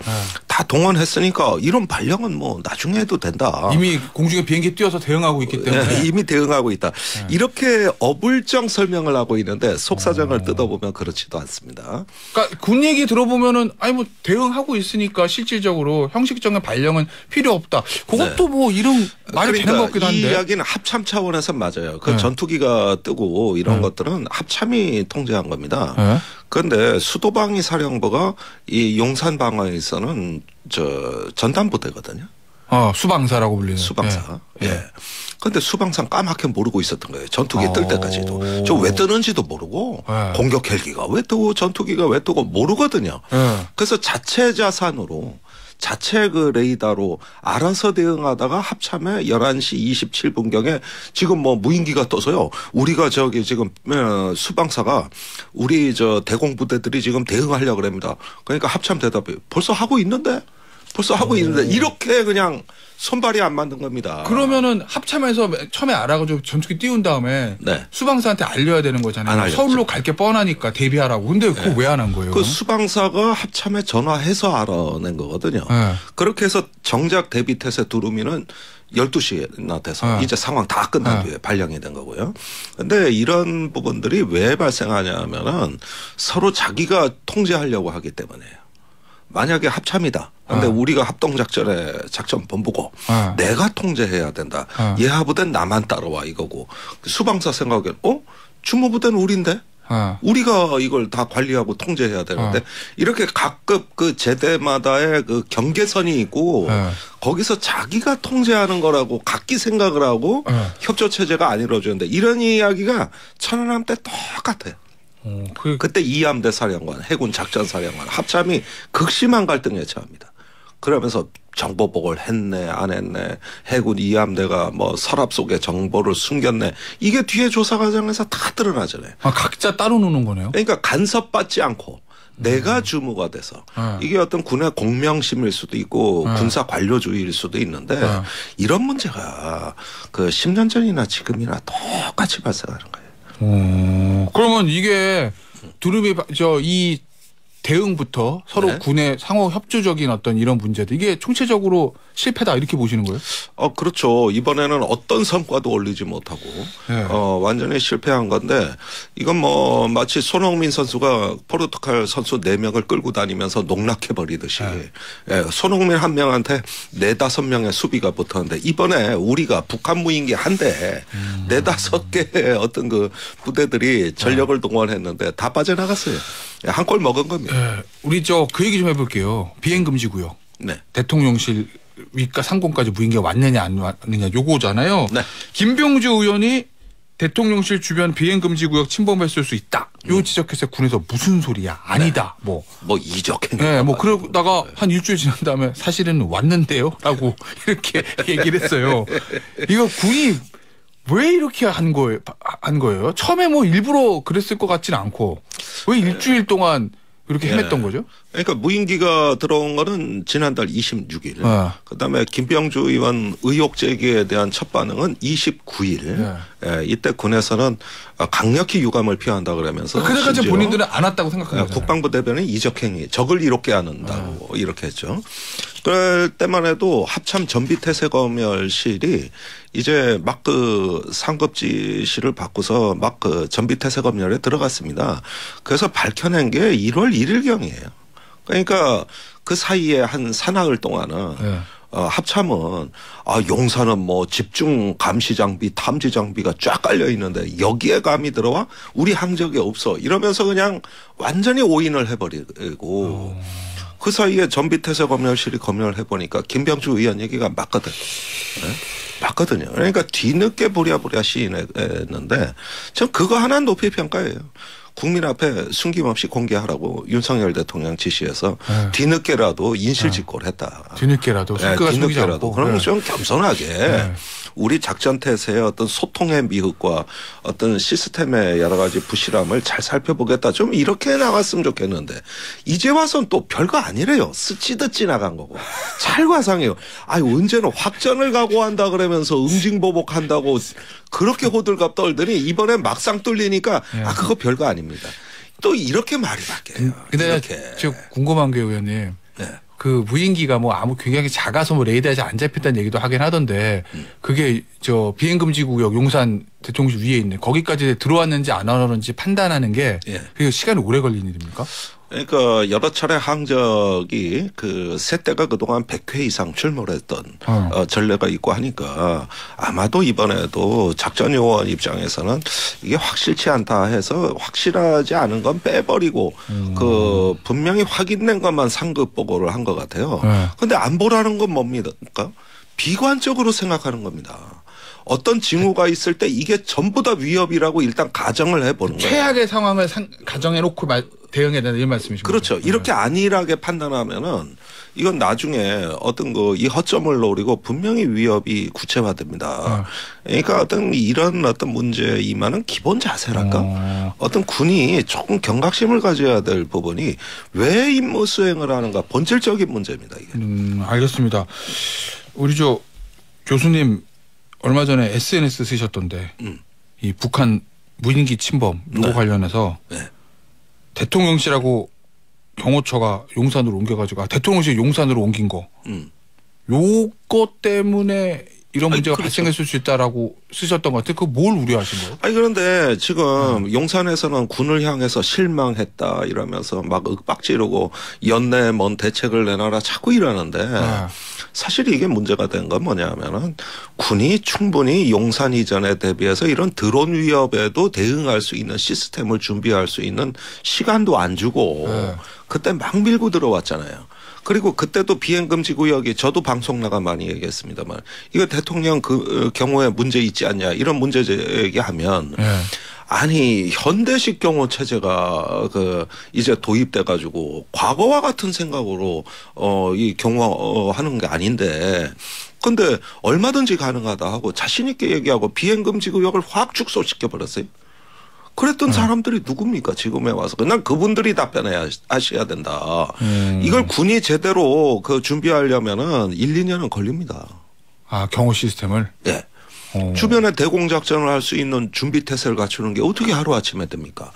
다 동원했으니까 이런 발령은 뭐 나중에 해도 된다. 이미 공중에 비행기 띄워서 대응하고 있기 때문에. 이미 대응하고 있다. 이렇게 어불정 설명을 하고 있는데 속사정을 뜯어보면 그렇지도 않습니다. 그러니까 군 얘기 들어보면은 아니 뭐 대응하고 있으니까 실질적으로 형식적인 발령은 필요 없다. 그것도 뭐 이런 말이 되는 것 같기도 한데. 이 이야기는 합참 차원에서 맞아요. 그 전투기가 뜨고 이런 것들은 합참이 통제한 겁니다. 그런데 수도방위 사령부가 이 용산 방어에서는 전담부대거든요. 수방사라고 불리는. 수방사. 예. 그런데 수방사 까맣게 모르고 있었던 거예요. 전투기 뜰 때까지도. 저 왜 뜨는지도 모르고 공격 헬기가 왜 뜨고 전투기가 왜 뜨고 모르거든요. 그래서 자체 자산으로 자체 그 레이더로 알아서 대응하다가 합참에 11시 27분경에 지금 뭐 무인기가 떠서요. 우리가 저기 지금 수방사가 우리 저 대공부대들이 지금 대응하려고 합니다. 그러니까 합참 대답이 벌써 하고 있는데 이렇게 그냥 손발이 안 맞는 겁니다. 그러면은 합참에서 처음에 알아가지고 전투기 띄운 다음에 수방사한테 알려야 되는 거잖아요. 서울로 갈 게 뻔하니까 대비하라고. 근데 그거 왜 안 한 거예요? 그 수방사가 합참에 전화해서 알아낸 거거든요. 그렇게 해서 정작 대비태세 두루미는 12시나 돼서 이제 상황 다 끝난 뒤에 발령이 된 거고요. 근데 이런 부분들이 왜 발생하냐 하면은 서로 자기가 통제하려고 하기 때문에요. 만약에 합참이다. 근데 우리가 합동작전의 작전본부고 내가 통제해야 된다. 예하부대는 나만 따라와 이거고. 수방사 생각엔 주무부대는 우린데? 우리가 이걸 다 관리하고 통제해야 되는데 이렇게 각급 그 제대마다의 그 경계선이 있고 거기서 자기가 통제하는 거라고 각기 생각을 하고 협조체제가 안 이루어지는데 이런 이야기가 천안함 때 똑같아요. 그때 이함대 사령관, 해군 작전사령관 합참이 극심한 갈등에 처합니다. 그러면서 정보보고를 했네 안 했네 해군 이함대가 뭐 서랍 속에 정보를 숨겼네 이게 뒤에 조사 과정에서 다 드러나잖아요. 각자 따로 노는 거네요. 그러니까 간섭받지 않고 내가 주무가 돼서 이게 어떤 군의 공명심일 수도 있고 군사 관료주의일 수도 있는데 이런 문제가 그 10년 전이나 지금이나 똑같이 발생하는 거예요. 그러면 이게 두루미 이 대응부터 서로 군의 상호 협조적인 어떤 이런 문제들 이게 총체적으로 실패다 이렇게 보시는 거예요? 그렇죠. 이번에는 어떤 성과도 올리지 못하고 완전히 실패한 건데 이건 뭐 마치 손흥민 선수가 포르투갈 선수 4명을 끌고 다니면서 농락해버리듯이 손흥민 한 명한테 4-5명의 수비가 붙었는데 이번에 우리가 북한 무인기 한 대 4-5개의 어떤 그 부대들이 전력을 동원했는데 다 빠져나갔어요. 한 골 먹은 겁니다. 우리 그 얘기 좀 해볼게요. 비행금지구역. 대통령실 위가 상공까지 무인기가 왔느냐 안 왔느냐 요거잖아요. 김병주 의원이 대통령실 주변 비행금지구역 침범했을 수 있다. 요 지적해서 군에서 무슨 소리야 아니다. 뭐 이적행. 뭐 그러다가 한 일주일 지난 다음에 사실은 왔는데요 라고 이렇게 얘기를 했어요. 이거 군이 왜 이렇게 한 거예요? 처음에 뭐 일부러 그랬을 것 같지는 않고 왜 일주일 동안 이렇게 헤맸던 거죠? 그러니까 무인기가 들어온 거는 지난달 26일. 그다음에 김병주 의원 의혹 제기에 대한 첫 반응은 29일. 이때 군에서는 강력히 유감을 표한다 그러면서 그때까지 본인들은 안 왔다고 생각합니다. 국방부 대변인 이적행위 적을 이롭게 않는다고 이렇게 했죠. 그럴 때만 해도 합참 전비태세검열실이 이제 막 그 상급 지시를 받고서 막 그 전비태세검열에 들어갔습니다. 그래서 밝혀낸 게 1월 1일경이에요. 그러니까 그 사이에 한 사나흘 동안은 합참은 용산은 뭐 집중 감시 장비, 탐지 장비가 쫙 깔려 있는데 여기에 감이 들어와 우리 항적이 없어 이러면서 그냥 완전히 오인을 해버리고 그 사이에 전비태세검열실이 검열을 해보니까 김병주 의원 얘기가 맞거든. 맞거든요. 그러니까 뒤늦게 부랴부랴 시인했는데 전 그거 하나는 높이 평가해요. 국민 앞에 숨김없이 공개하라고 윤석열 대통령 지시해서 뒤늦게라도 인실직고를 했다. 뒤늦게라도 뒤늦게라도 그러면 좀 겸손하게 우리 작전 태세의 어떤 소통의 미흡과 어떤 시스템의 여러 가지 부실함을 잘 살펴보겠다. 좀 이렇게 나갔으면 좋겠는데 이제 와서는 또 별거 아니래요. 스치듯 지나간 거고. 찰과상이에요. 아니 언제는 확전을 각오한다 그러면서 응징보복한다고 그렇게 호들갑 떨더니 이번에 막상 뚫리니까 아 그거 별거 아닙니다. 또 이렇게 말이 바뀌어요. 근데 저 궁금한 게 의원님. 그 무인기가 뭐 굉장히 작아서 뭐 레이더에서 안 잡혔다는 얘기도 하긴 하던데 그게 저 비행금지구역 용산 대통령실 위에 있네. 거기까지 들어왔는지 안 들어왔는지 판단하는 게 그게 시간이 오래 걸리는 일입니까? 그러니까 여러 차례 항적이 그 세 대가 그동안 100회 이상 출몰했던 전례가 있고 하니까 아마도 이번에도 작전 요원 입장에서는 이게 확실치 않다 해서 확실하지 않은 건 빼버리고 그 분명히 확인된 것만 상급 보고를 한 것 같아요. 그런데 안 보라는 건 뭡니까? 비관적으로 생각하는 겁니다. 어떤 징후가 있을 때 이게 전부 다 위협이라고 일단 가정을 해보는 거예요. 최악의 상황을 가정해놓고 대응해야 된다 이런 말씀이십니까? 그렇죠. 이렇게 안일하게 판단하면은 이건 나중에 어떤 이 허점을 노리고 분명히 위협이 구체화됩니다. 그러니까 이런 어떤 문제에 임하는 기본 자세랄까? 어떤 군이 조금 경각심을 가져야 될 부분이 왜 임무 수행을 하는가 본질적인 문제입니다. 이게. 알겠습니다. 우리 교수님 얼마 전에 SNS 쓰셨던데 이 북한 무인기 침범 요거 관련해서 대통령실하고 경호처가 용산으로 옮겨가지고 대통령실 용산으로 옮긴 거 요거 때문에 이런 문제가 발생했을 수 있다라고 쓰셨던 것 같아요. 그거 뭘 우려하신 거예요? 아니 그런데 지금 용산에서는 군을 향해서 실망했다 이러면서 막 윽박지르고 연내 뭔 대책을 내놔라 자꾸 이러는데 사실 이게 문제가 된 건 뭐냐면은 군이 충분히 용산 이전에 대비해서 이런 드론 위협에도 대응할 수 있는 시스템을 준비할 수 있는 시간도 안 주고 그때 막 밀고 들어왔잖아요. 그리고 그때도 비행금지 구역이 저도 방송 나가 많이 얘기했습니다만 이거 대통령 그 경호에 문제 있지 않냐 이런 문제 제기하면 아니 현대식 경호 체제가 이제 도입돼 가지고 과거와 같은 생각으로 이 경호하는 게 아닌데 근데 얼마든지 가능하다 하고 자신 있게 얘기하고 비행금지 구역을 확 축소시켜 버렸어요. 그랬던 사람들이 누굽니까 지금에 와서. 난 그분들이 답변해야 하셔야 된다. 이걸 군이 제대로 준비하려면은 1, 2년은 걸립니다. 아 경호 시스템을? 네. 주변에 대공작전을 할 수 있는 준비 태세를 갖추는 게 어떻게 하루아침에 됩니까?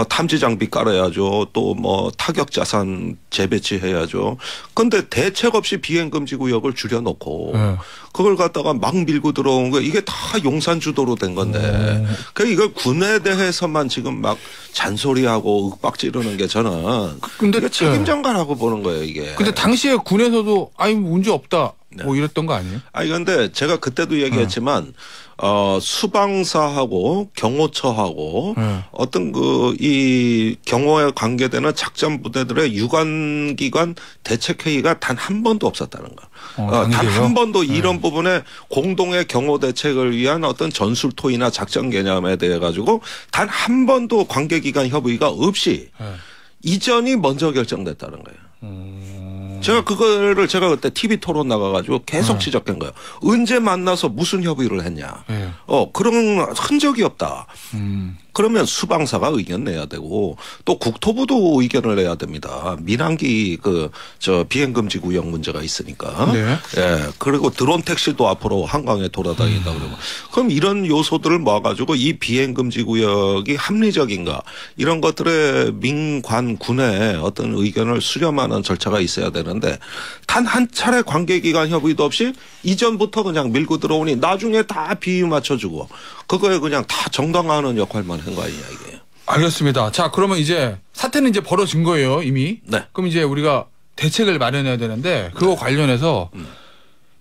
탐지 장비 깔아야죠. 또 뭐 타격 자산 재배치해야죠. 그런데 대책 없이 비행금지 구역을 줄여놓고 그걸 갖다가 막 밀고 들어온 거 이게 다 용산 주도로 된 건데 그러니까 이걸 군에 대해서만 지금 막 잔소리하고 윽박지르는 게 저는 근데 책임 전가라고 보는 거예요 이게. 근데 당시에 군에서도 아니 문제 없다. 뭐 이랬던 거 아니에요? 아니 그런데 제가 그때도 얘기했지만 수방사하고 경호처하고 어떤 이 경호에 관계되는 작전 부대들의 유관기관 대책회의가 단 한 번도 없었다는 거. 단 한 번도 이런 부분에 공동의 경호 대책을 위한 어떤 전술토의나 작전 개념에 대해 가지고 단 한 번도 관계기관 협의가 없이 이전이 먼저 결정됐다는 거예요. 제가 제가 그때 TV 토론 나가가지고 계속 지적한 거예요. 언제 만나서 무슨 협의를 했냐. 그런 흔적이 없다. 그러면 수방사가 의견 내야 되고 또 국토부도 의견을 내야 됩니다. 민항기 비행금지 구역 문제가 있으니까. 예. 그리고 드론 택시도 앞으로 한강에 돌아다닌다 그러고. 그럼 이런 요소들을 모아가지고 이 비행금지 구역이 합리적인가 이런 것들의 민관 군의 어떤 의견을 수렴하는 절차가 있어야 되는데 단 한 차례 관계기관 협의도 없이 이전부터 그냥 밀고 들어오니 나중에 다 비위 맞춰주고 그거에 그냥 다 정당화하는 역할만 한 거 아니냐 이게. 알겠습니다. 자 그러면 이제 사태는 이제 벌어진 거예요 이미. 네. 그럼 이제 우리가 대책을 마련해야 되는데 그거 관련해서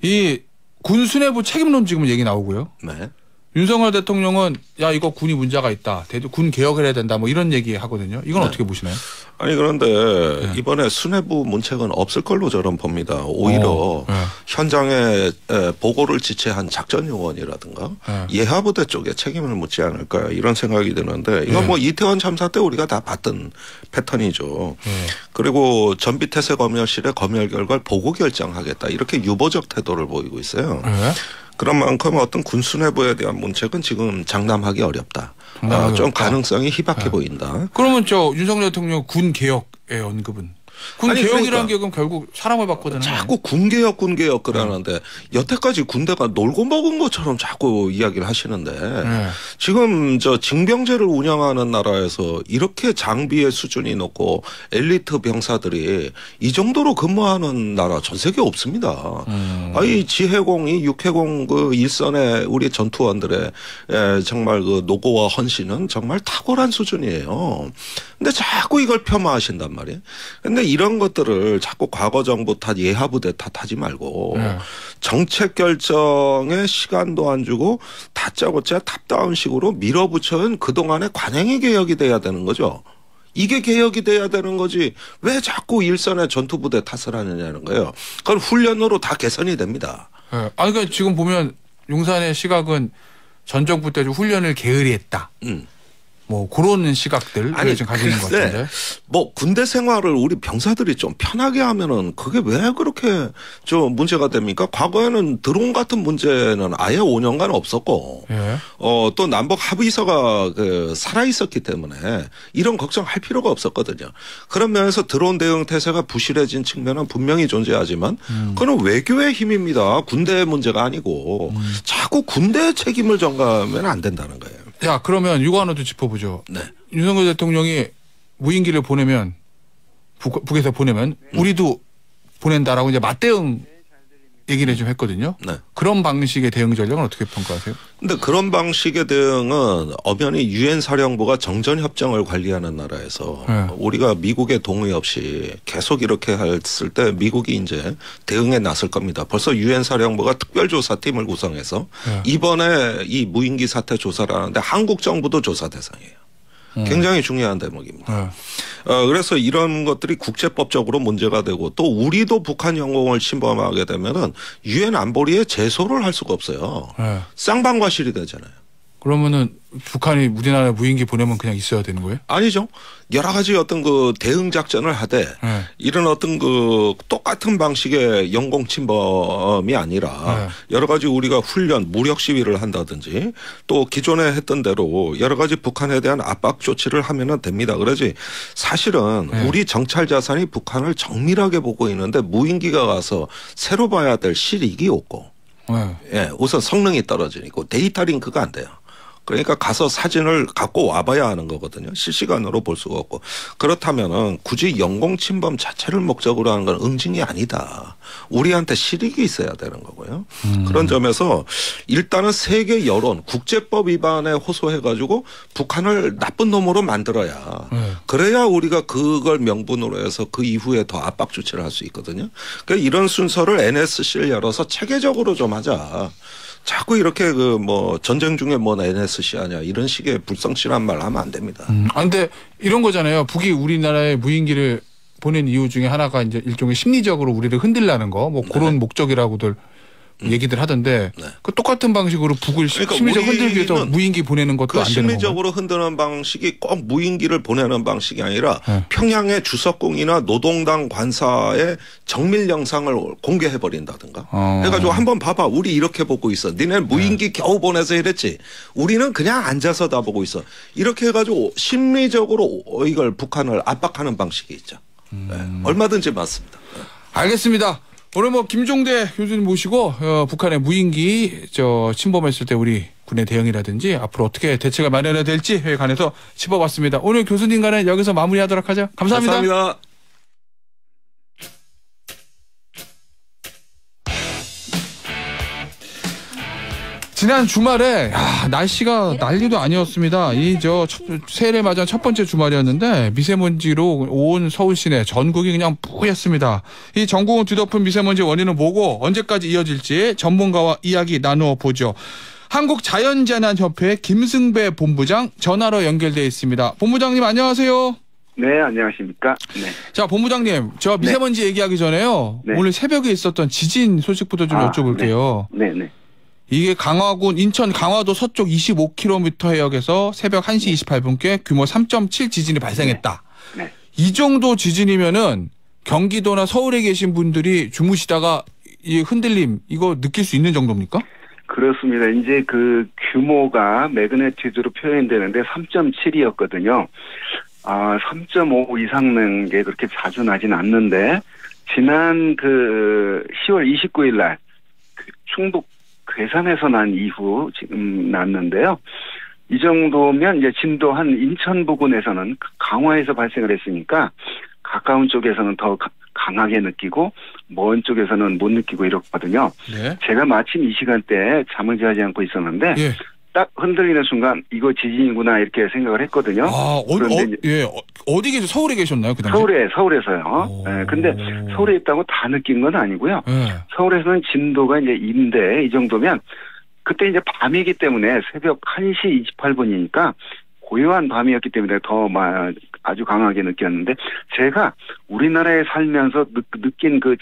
이 군 수뇌부 책임론 지금 얘기 나오고요. 네. 윤석열 대통령은 야 이거 군이 문제가 있다. 군 개혁을 해야 된다. 뭐 이런 얘기 하거든요. 이건 어떻게 보시나요? 아니 그런데 이번에 수뇌부 문책은 없을 걸로 저는 봅니다. 오히려 현장에 보고를 지체한 작전요원이라든가 예하부대 쪽에 책임을 묻지 않을까 이런 생각이 드는데 이건 뭐 이태원 참사 때 우리가 다 봤던 패턴이죠. 그리고 전비태세 검열실의 검열 결과를 보고 결정하겠다 이렇게 유보적 태도를 보이고 있어요. 그런 만큼 어떤 군수 내부에 대한 문책은 지금 장담하기 어렵다. 좀 가능성이 희박해 보인다. 그러면 윤석열 대통령 군 개혁의 언급은? 군 개혁이라는 게 그럼 결국 사람을 바꾸잖아요. 자꾸 군개혁 그러는데 여태까지 군대가 놀고 먹은 것처럼 자꾸 이야기를 하시는데 지금 징병제를 운영하는 나라에서 이렇게 장비의 수준이 높고 엘리트 병사들이 이 정도로 근무하는 나라 전 세계 없습니다. 이 지해공이 육해공 그 일선의 우리 전투원들의 정말 그 노고와 헌신은 정말 탁월한 수준이에요. 근데 자꾸 이걸 폄하하신단 말이에요. 근데 이런 것들을 자꾸 과거 정부 탓, 예하부대 탓하지 말고 정책 결정에 시간도 안 주고 다짜고짜 탑다운 식으로 밀어붙여온 그동안의 관행이 개혁이 돼야 되는 거죠. 이게 개혁이 돼야 되는 거지 왜 자꾸 일선의 전투부대 탓을 하느냐는 거예요. 그건 훈련으로 다 개선이 됩니다. 그러니까 지금 보면 용산의 시각은 전 정부 때 좀 훈련을 게으리했다. 뭐 그런 시각들 지금 가지고 있는 것 같은데. 뭐 군대 생활을 우리 병사들이 좀 편하게 하면은 그게 왜 그렇게 문제가 됩니까? 과거에는 드론 같은 문제는 아예 5년간 없었고, 또 남북 합의서가 살아 있었기 때문에 이런 걱정할 필요가 없었거든요. 그런 면에서 드론 대응 태세가 부실해진 측면은 분명히 존재하지만, 그건 외교의 힘입니다. 군대의 문제가 아니고 자꾸 군대의 책임을 전가하면 안 된다는 거예요. 자, 그러면 이거 하나 더 짚어보죠. 윤석열 대통령이 무인기를 보내면 북에서 보내면 우리도 보낸다라고 이제 맞대응 얘기를 좀 했거든요. 그런 방식의 대응 전략은 어떻게 평가하세요? 근데 그런 방식의 대응은 엄연히 유엔 사령부가 정전 협정을 관리하는 나라에서 우리가 미국의 동의 없이 계속 이렇게 했을 때 미국이 이제 대응에 나설 겁니다. 벌써 유엔 사령부가 특별조사팀을 구성해서 이번에 이 무인기 사태 조사를 하는데 한국 정부도 조사 대상이에요. 굉장히 중요한 대목입니다. 그래서 이런 것들이 국제법적으로 문제가 되고 또 우리도 북한 영공을 침범하게 되면은 유엔 안보리에 제소를 할 수가 없어요. 쌍방과실이 되잖아요. 그러면은 북한이 우리나라에 무인기 보내면 그냥 있어야 되는 거예요? 아니죠. 여러 가지 어떤 그 대응 작전을 하되 이런 어떤 그 똑같은 방식의 영공 침범이 아니라 여러 가지 우리가 훈련, 무력 시위를 한다든지 또 기존에 했던 대로 여러 가지 북한에 대한 압박 조치를 하면은 됩니다. 그러지 사실은 우리 정찰 자산이 북한을 정밀하게 보고 있는데 무인기가 가서 새로 봐야 될 실익이 없고 우선 성능이 떨어지고 데이터 링크가 안 돼요. 그러니까 가서 사진을 갖고 와봐야 하는 거거든요. 실시간으로 볼 수가 없고. 그렇다면은 굳이 영공 침범 자체를 목적으로 하는 건 응징이 아니다. 우리한테 실익이 있어야 되는 거고요. 그런 점에서 일단은 세계 여론, 국제법 위반에 호소해가지고 북한을 나쁜 놈으로 만들어야 그래야 우리가 그걸 명분으로 해서 그 이후에 더 압박 조치를 할 수 있거든요. 그러니까 이런 순서를 NSC를 열어서 체계적으로 좀 하자. 자꾸 이렇게 전쟁 중에 NSC 하냐 이런 식의 불성실한 말 하면 안 됩니다. 근데 이런 거잖아요. 북이 우리나라에 무인기를 보낸 이유 중에 하나가 이제 일종의 심리적으로 우리를 흔들라는 거, 그런 목적이라고들 얘기들 하던데 그 똑같은 방식으로 북을 심리적으로 흔들기 위해서 무인기 보내는 것도 안 되는 건가요? 심리적으로 흔드는 방식이 꼭 무인기를 보내는 방식이 아니라 평양의 주석궁이나 노동당 관사의 정밀 영상을 공개해버린다든가 해가지고 한번 봐봐. 우리 이렇게 보고 있어. 니네 무인기 겨우 보내서 이랬지. 우리는 그냥 앉아서 다 보고 있어. 이렇게 해가지고 심리적으로 이걸 북한을 압박하는 방식이 있죠. 얼마든지 맞습니다. 알겠습니다. 오늘 김종대 교수님 모시고 북한의 무인기 침범했을 때 우리 군의 대응이라든지 앞으로 어떻게 대책을 마련해야 될지에 관해서 짚어봤습니다. 오늘 교수님과는 여기서 마무리하도록 하죠. 감사합니다. 감사합니다. 지난 주말에 날씨가 난리도 아니었습니다. 새해를 맞은 첫 번째 주말이었는데 미세먼지로 온 서울 시내 전국이 그냥 뿌였습니다. 이 전국을 뒤덮은 미세먼지 원인은 뭐고 언제까지 이어질지 전문가와 이야기 나누어 보죠. 한국자연재난협회 김승배 본부장 전화로 연결되어 있습니다. 본부장님 안녕하세요. 네, 안녕하십니까. 네. 자, 본부장님, 저 미세먼지 얘기하기 전에요. 오늘 새벽에 있었던 지진 소식부터 좀 여쭤볼게요. 네. 이게 강화군 인천 강화도 서쪽 25km 해역에서 새벽 1시 28분께 규모 3.7 지진이 발생했다. 이 정도 지진이면은 경기도나 서울에 계신 분들이 주무시다가 이 흔들림 이거 느낄 수 있는 정도입니까? 그렇습니다. 이제 그 규모가 매그네티드로 표현되는데 3.7이었거든요. 3.5 이상 난 게 그렇게 자주 나진 않는데 지난 그 10월 29일 날 충북 괴산에서 난 이후 지금 났는데요. 이 정도면 이제 진도 한 인천 부근에서는 강화에서 발생을 했으니까 가까운 쪽에서는 더 강하게 느끼고 먼 쪽에서는 못 느끼고 이렇거든요. 네. 제가 마침 이 시간대에 잠을 자지 않고 있었는데 예. 딱 흔들리는 순간 이거 지진이구나 이렇게 생각을 했거든요. 어디 계세요? 서울에 계셨나요? 그 당시? 서울에서요. 네, 근데 서울에 있다고 다 느낀 건 아니고요. 서울에서는 진도가 이제 2인데 이 정도면 그때 이제 밤이기 때문에 새벽 1시 28분이니까 고요한 밤이었기 때문에 더 아주 강하게 느꼈는데 제가 우리나라에 살면서 느낀 그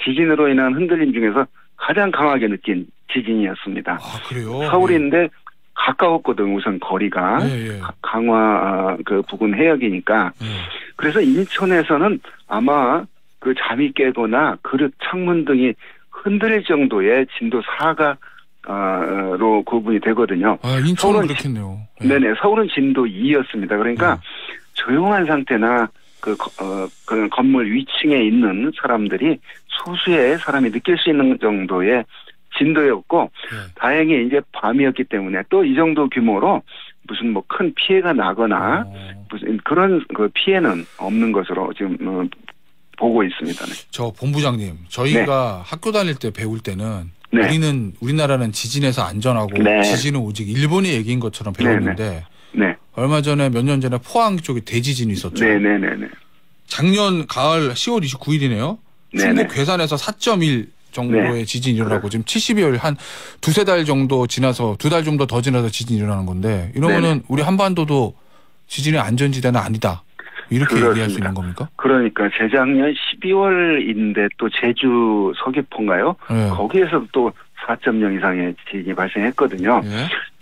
지진으로 인한 흔들림 중에서 가장 강하게 느낀 지진이었습니다. 아, 그래요? 서울인데 가까웠거든 우선 거리가 강화 그 부근 해역이니까 그래서 인천에서는 아마 그 잠이 깨거나 그릇 창문 등이 흔들릴 정도의 진도 4가 로 구분이 되거든요. 인천은 그렇겠네요. 네네, 서울은 진도 2였습니다. 그러니까 조용한 상태나 그런 건물 위층에 있는 사람들이 소수의 사람이 느낄 수 있는 정도의 진도였고 다행히 이제 밤이었기 때문에 또 이 정도 규모로 무슨 뭐 큰 피해가 나거나 무슨 그런 그 피해는 없는 것으로 지금 보고 있습니다. 네. 저 본부장님, 저희가 학교 다닐 때 배울 때는 우리나라는 지진에서 안전하고 지진은 오직 일본의 얘기인 것처럼 배웠는데 얼마 전에 몇 년 전에 포항 쪽에 대지진이 있었죠. 작년 가을 10월 29일이네요. 충북 괴산에서 4.1 정도의 지진이 일어나고 지금 70여일 한 두세 달 정도 지나서 2달 정도 더 지나서 지진이 일어나는 건데 이러면은 우리 한반도도 지진의 안전지대는 아니다. 이렇게 그렇습니다. 얘기할 수 있는 겁니까? 그러니까 재작년 12월인데 또 제주 서귀포인가요? 거기에서 또 4.0 이상의 지진이 발생했거든요.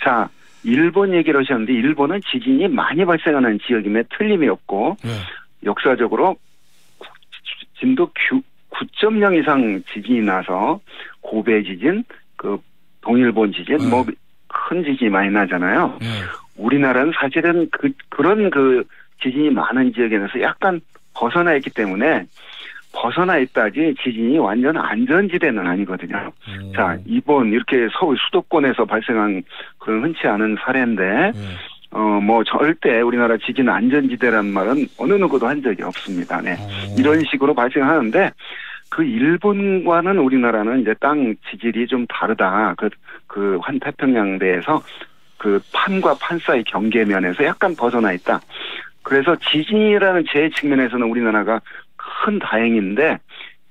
자, 일본 얘기를 하셨는데 일본은 지진이 많이 발생하는 지역임에 틀림이 없고 역사적으로 진도 9.0 이상 지진이 나서 고베 지진, 그 동일본 지진, 뭐 큰 지진이 많이 나잖아요. 우리나라는 사실은 그런 지진이 많은 지역에서 약간 벗어나 있기 때문에 벗어나 있다지 지진이 완전 안전지대는 아니거든요. 자, 이번 이렇게 서울 수도권에서 발생한 그런 흔치 않은 사례인데 뭐 절대 우리나라 지진 안전지대란 말은 어느 누구도 한 적이 없습니다. 네. 이런 식으로 발생하는데 그 일본과는 우리나라는 이제 땅 지질이 좀 다르다. 그 환태평양대에서 그 판과 판 사이 경계면에서 약간 벗어나 있다. 그래서 지진이라는 제 측면에서는 우리나라가 큰 다행인데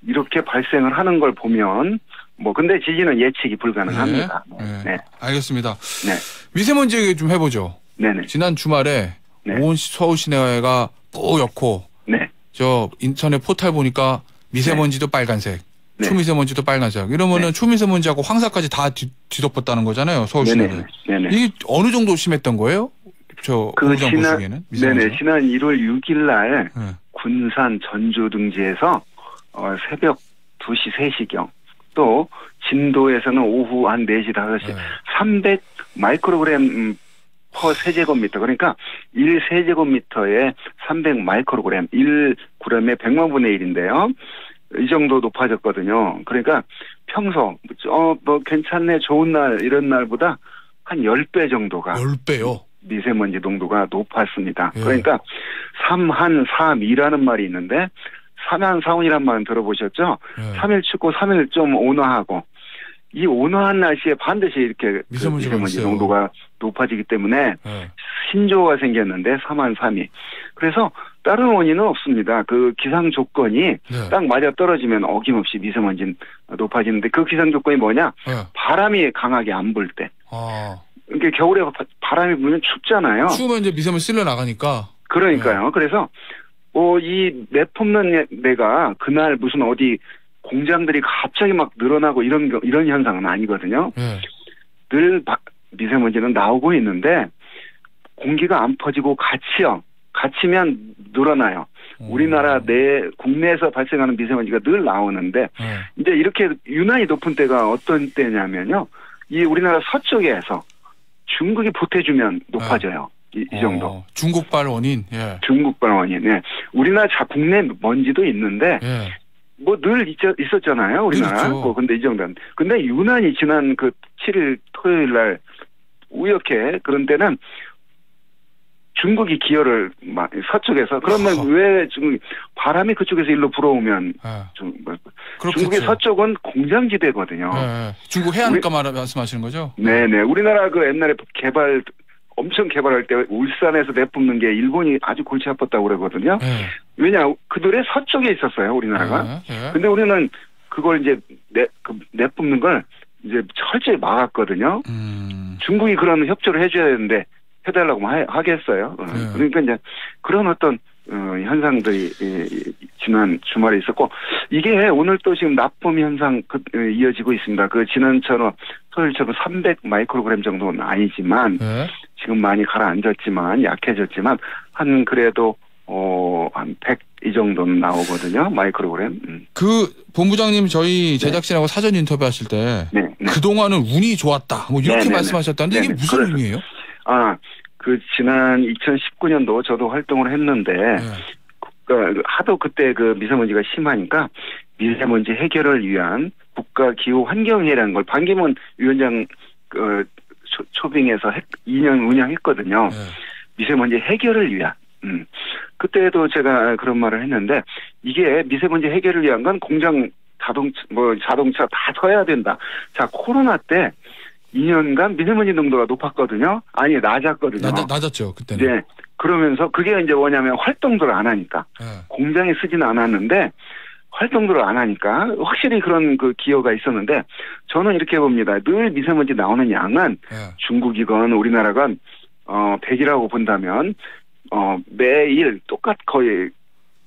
이렇게 발생을 하는 걸 보면 뭐 근데 지진은 예측이 불가능합니다. 네. 알겠습니다. 미세먼지 얘기 좀 해보죠. 지난 주말에 온 서울 시내가 뿌옇고 저 인터넷 포탈 보니까 미세먼지도 빨간색, 초미세먼지도 빨간색. 이러면은 초미세먼지하고 황사까지 다 뒤덮었다는 거잖아요. 서울 시내는. 이게 어느 정도 심했던 거예요? 저 지난 1월 6일 날 군산, 전주 등지에서 새벽 2시, 3시경 또 진도에서는 오후 한 4시, 5시 300 마이크로그램 퍼 세제곱미터 그러니까 1세제곱미터에 300 마이크로그램 1g에 100만 분의 1인데요. 이 정도 높아졌거든요. 그러니까 평소 뭐 괜찮네 좋은 날 이런 날보다 한 10배 정도가 10배요? 미세먼지 농도가 높았습니다. 그러니까 삼한 삼이라는 말이 있는데 삼한사운이라는 말은 들어보셨죠? 3일 춥고 3일 좀 온화하고 이 온화한 날씨에 반드시 이렇게 미세먼지 농도가 높아지기 때문에 신조가 생겼는데 삼한삼이. 그래서 다른 원인은 없습니다. 그 기상 조건이 딱 맞아 떨어지면 어김없이 미세먼지는 높아지는데 그 기상 조건이 뭐냐? 바람이 강하게 안 불 때. 그러니까 겨울에 바람이 불면 춥잖아요. 추우면 이제 미세먼지 쓸려 나가니까. 그러니까요. 그래서 이 내품는 데가 그날 무슨 어디 공장들이 갑자기 막 늘어나고 이런 현상은 아니거든요. 늘 미세먼지는 나오고 있는데 공기가 안 퍼지고 갇히면 늘어나요. 우리나라 국내에서 발생하는 미세먼지가 늘 나오는데 이제 이렇게 유난히 높은 때가 어떤 때냐면요. 이 우리나라 서쪽에서 중국이 보태주면 높아져요. 이 정도. 중국발 원인. 예. 중국발 원인. 예. 우리나라 국내 먼지도 있는데 예. 뭐 늘 있었잖아요. 우리나라. 근데 이 정도는. 근데 유난히 지난 그 7일 토요일 날 우연히 그런 때는 중국이 기여를 서쪽에서 그러면 왜 중국 바람이 그쪽에서 일로 불어오면 중국의 서쪽은 공장지대거든요. 네. 중국 해안가 말씀하시는 거죠? 네네. 우리나라 그 옛날에 엄청 개발할 때 울산에서 내뿜는 게 일본이 아주 골치 아팠다고 그러거든요. 네. 왜냐 그들의 서쪽에 있었어요 우리나라가. 근데 우리는 그걸 이제 내뿜는 걸 이제 철저히 막았거든요. 중국이 그런 협조를 해줘야 되는데 해달라고 하겠어요. 그러니까 이제 그런 어떤 현상들이 지난 주말에 있었고 이게 오늘 또 지금 납품 현상 이어지고 있습니다. 그 지난처럼 토요일처럼 300 마이크로그램 정도는 아니지만 지금 많이 가라앉았지만 약해졌지만 한 그래도 한 100 이 정도는 나오거든요. 마이크로그램. 그 본부장님 저희 제작진하고 사전 인터뷰하실 때 그동안은 운이 좋았다. 뭐 이렇게 말씀하셨다는데 이게 무슨 의미예요? 그 지난 2019년도 저도 활동을 했는데 하도 그때 그 미세먼지가 심하니까 미세먼지 해결을 위한 국가기후환경회라는 걸 반기문 위원장 초빙해서 2년 운영했거든요. 미세먼지 해결을 위한. 그때도 제가 그런 말을 했는데 이게 미세먼지 해결을 위한 건 공장 자동차 다 서야 된다. 자, 코로나 때 2년간 미세먼지 농도가 높았거든요. 아니, 낮았거든요. 낮았죠, 그때는. 네. 그러면서 그게 이제 뭐냐면 활동들을 안 하니까. 공장에 쓰지는 않았는데 활동들을 안 하니까 확실히 그런 그 기여가 있었는데 저는 이렇게 봅니다. 늘 미세먼지 나오는 양은 중국이건 우리나라건 100이라고 본다면 매일 거의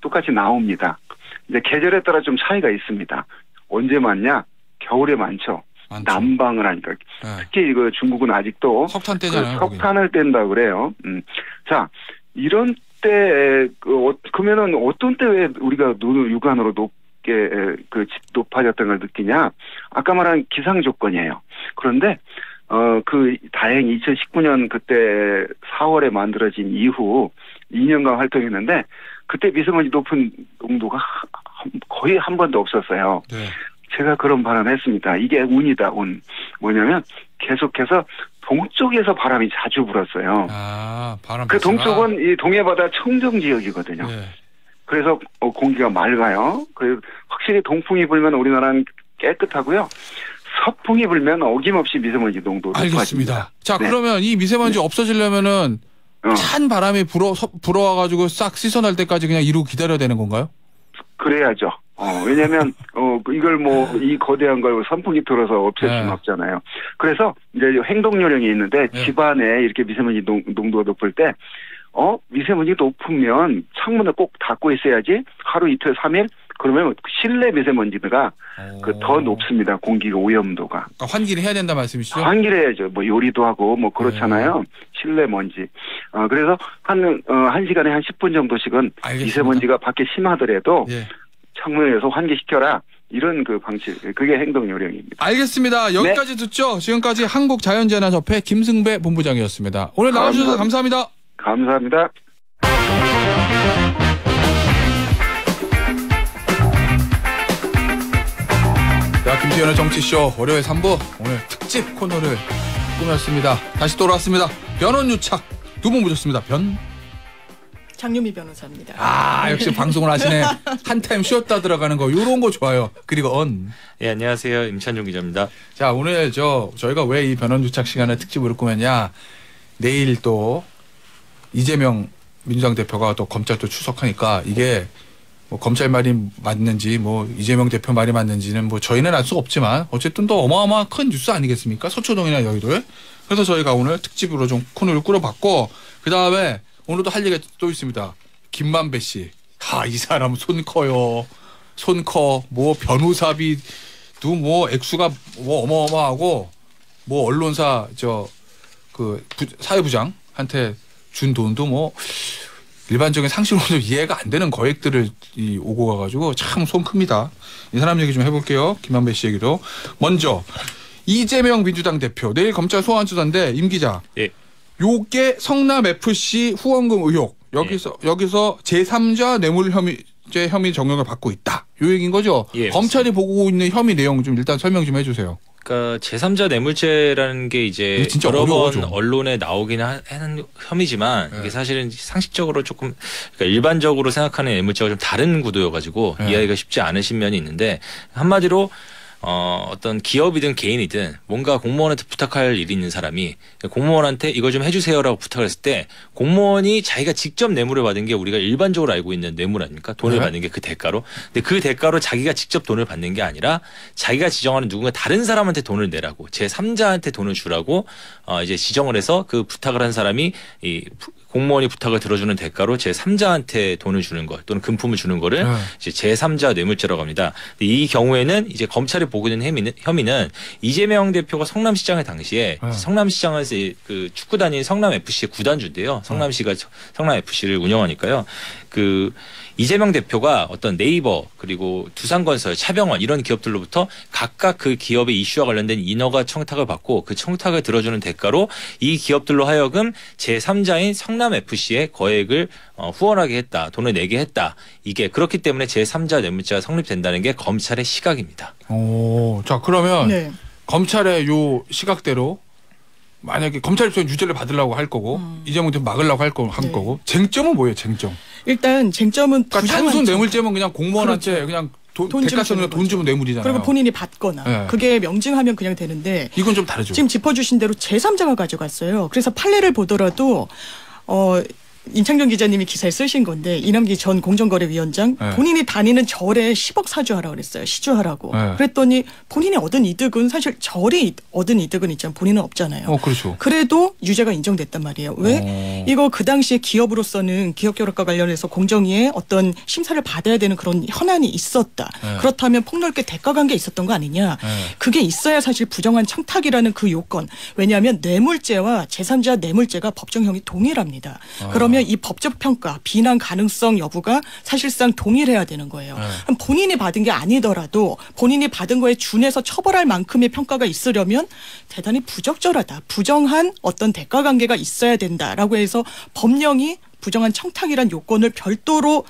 똑같이 나옵니다. 이제 계절에 따라 좀 차이가 있습니다. 언제 많냐? 겨울에 많죠. 난방을 하니까. 특히 그 중국은 아직도 석탄 떼잖아요. 석탄을 뗀다 그래요. 자, 이런 때 그러면은 어떤 때 왜 우리가 육안으로 높게 높아졌던 걸 느끼냐? 아까 말한 기상 조건이에요. 그런데 다행히 2019년 그때 4월에 만들어진 이후 2년간 활동했는데 그때 미세먼지 높은 농도가 거의 한 번도 없었어요. 네. 제가 그런 발언을 했습니다. 이게 운이다, 운. 뭐냐면 계속해서 동쪽에서 바람이 자주 불었어요. 바람 그 동쪽은 이 동해바다 청정 지역이거든요. 네. 그래서 공기가 맑아요. 그래서 확실히 동풍이 불면 우리나라는 깨끗하고요. 서풍이 불면 어김없이 미세먼지 농도가 알겠습니다. 높아집니다. 자, 그러면 이 미세먼지 없어지려면은 찬 바람이 불어와가지고 싹 씻어날 때까지 그냥 이러고 기다려야 되는 건가요? 그래야죠. 왜냐면, 이걸 이 거대한 걸 선풍기 틀어서 없앨 수는 없잖아요. 그래서 이제 행동 요령이 있는데 집안에 이렇게 미세먼지 농도가 높을 때, 미세먼지 높으면 창문을 꼭 닫고 있어야지 하루 이틀 3일 그러면 실내 미세먼지가 더 높습니다. 공기 오염도가. 그러니까 환기를 해야 된다 말씀이시죠? 환기를 해야죠. 요리도 하고 그렇잖아요. 실내 먼지. 그래서 한 시간에 한 10분 정도씩은 알겠습니다. 미세먼지가 밖에 심하더라도 창문에서 환기시켜라. 이런 그 방식. 그게 행동 요령입니다. 알겠습니다. 여기까지 듣죠. 지금까지 한국자연재난협회 김승배 본부장이었습니다. 오늘 나와주셔서 감사합니다. 감사합니다. 자, 김지현의 정치쇼 월요일 3부 오늘 특집 코너를 꾸몄습니다. 다시 돌아왔습니다. 변원유착 두 분 모셨습니다. 장유미 변호사입니다. 역시 방송을 하시네. 한 타임 쉬었다 들어가는 거 이런 거 좋아요. 그리고 예, 안녕하세요. 임찬용 기자입니다. 자, 오늘 저희가 왜 이 변원유착 시간을 특집으로 꾸몄냐. 내일 또 이재명 민주당 대표가 또 검찰 또 출석하니까 이게 검찰 말이 맞는지 이재명 대표 말이 맞는지는 저희는 알 수가 없지만 어쨌든 또 어마어마한 큰 뉴스 아니겠습니까? 서초동이나 여의도에. 그래서 저희가 오늘 특집으로 좀 코너를 꾸려봤고 그다음에 오늘도 할 얘기가 또 있습니다. 김만배 씨. 이 사람 손 커요. 손 커. 변호사비도 액수가 어마어마하고 언론사 사회부장한테 준 돈도 일반적인 상식으로 이해가 안 되는 거액들을 오고 가가지고 참 손 큽니다. 이 사람 얘기 좀 해볼게요. 김만배 씨 얘기도. 먼저 이재명 민주당 대표 내일 검찰 소환 수사인데 임 기자. 예. 요게 성남 FC 후원금 의혹 여기서 제3자 뇌물 혐의 적용을 받고 있다. 요 얘기인 거죠. 예, 검찰이 보고 있는 혐의 내용 좀 일단 설명 좀 해주세요. 그러니까 제3자 뇌물죄라는 게 이제 여러 번 언론에 나오긴 하는 혐의지만 이게 사실은 상식적으로 조금 그러니까 일반적으로 생각하는 뇌물죄와 좀 다른 구도여가지고 이해하기가 쉽지 않으신 면이 있는데 한마디로 어떤 기업이든 개인이든 뭔가 공무원한테 부탁할 일이 있는 사람이 공무원한테 이걸 좀 해주세요라고 부탁을 했을 때 공무원이 자기가 직접 뇌물을 받은 게 우리가 일반적으로 알고 있는 뇌물 아닙니까? 돈을 받는 게 그 대가로. 근데 그 대가로 자기가 직접 돈을 받는 게 아니라 자기가 지정하는 누군가 다른 사람한테 돈을 내라고 제3자한테 돈을 주라고 이제 지정을 해서 그 부탁을 한 사람이 이 공무원이 부탁을 들어주는 대가로 제3자한테 돈을 주는 것 또는 금품을 주는 거를 이제 제3자 뇌물죄라고 합니다. 이 경우에는 이제 검찰이 보고 있는 혐의는 이재명 대표가 성남시장의 당시에 성남시장은 그 축구단인 성남FC의 구단주인데요. 성남시가 성남FC를 운영하니까요. 그 이재명 대표가 어떤 네이버 그리고 두산건설, 차병원 이런 기업들로부터 각각 그 기업의 이슈와 관련된 인허가 청탁을 받고 그 청탁을 들어주는 대가로 이 기업들로 하여금 제3자인 성남FC의 거액을 후원하게 했다. 돈을 내게 했다. 이게 그렇기 때문에 제3자 뇌물죄가 성립된다는 게 검찰의 시각입니다. 자 그러면 검찰의 요 시각대로 만약에 검찰 입장에 유죄를 받으려고 할 거고 이재명 대표 막으려고 할 거고 쟁점은 뭐예요? 쟁점. 일단 쟁점은 그러니까 단순 뇌물죄면 그냥 공무원한테 그냥 대가성으로 돈 주면 뇌물이잖아요. 그리고 본인이 받거나 그게 명증하면 그냥 되는데 이건 좀 다르죠. 지금 짚어주신 대로 제3자가 가져갔어요. 그래서 판례를 보더라도 임창정 기자님이 기사에 쓰신 건데 이남기 전 공정거래위원장 본인이 다니는 절에 10억 사주하라고 그랬어요. 시주하라고. 그랬더니 본인이 얻은 이득은 사실 절이 얻은 이득은 있지만 본인은 없잖아요. 그렇죠. 그래도 유죄가 인정됐단 말이에요. 왜? 이거 그 당시에 기업으로서는 기업결합과 관련해서 공정위에 어떤 심사를 받아야 되는 그런 현안이 있었다. 그렇다면 폭넓게 대가관계 있었던 거 아니냐. 그게 있어야 사실 부정한 청탁이라는 그 요건. 왜냐하면 뇌물죄와 제3자 뇌물죄가 법정형이 동일합니다. 그러면 이 법적 평가, 비난 가능성 여부가 사실상 동일해야 되는 거예요. 그럼 본인이 받은 게 아니더라도 본인이 받은 거에 준해서 처벌할 만큼의 평가가 있으려면 대단히 부적절하다. 부정한 어떤 대가 관계가 있어야 된다라고 해서 법령이 부정한 청탁이란 요건을 별도로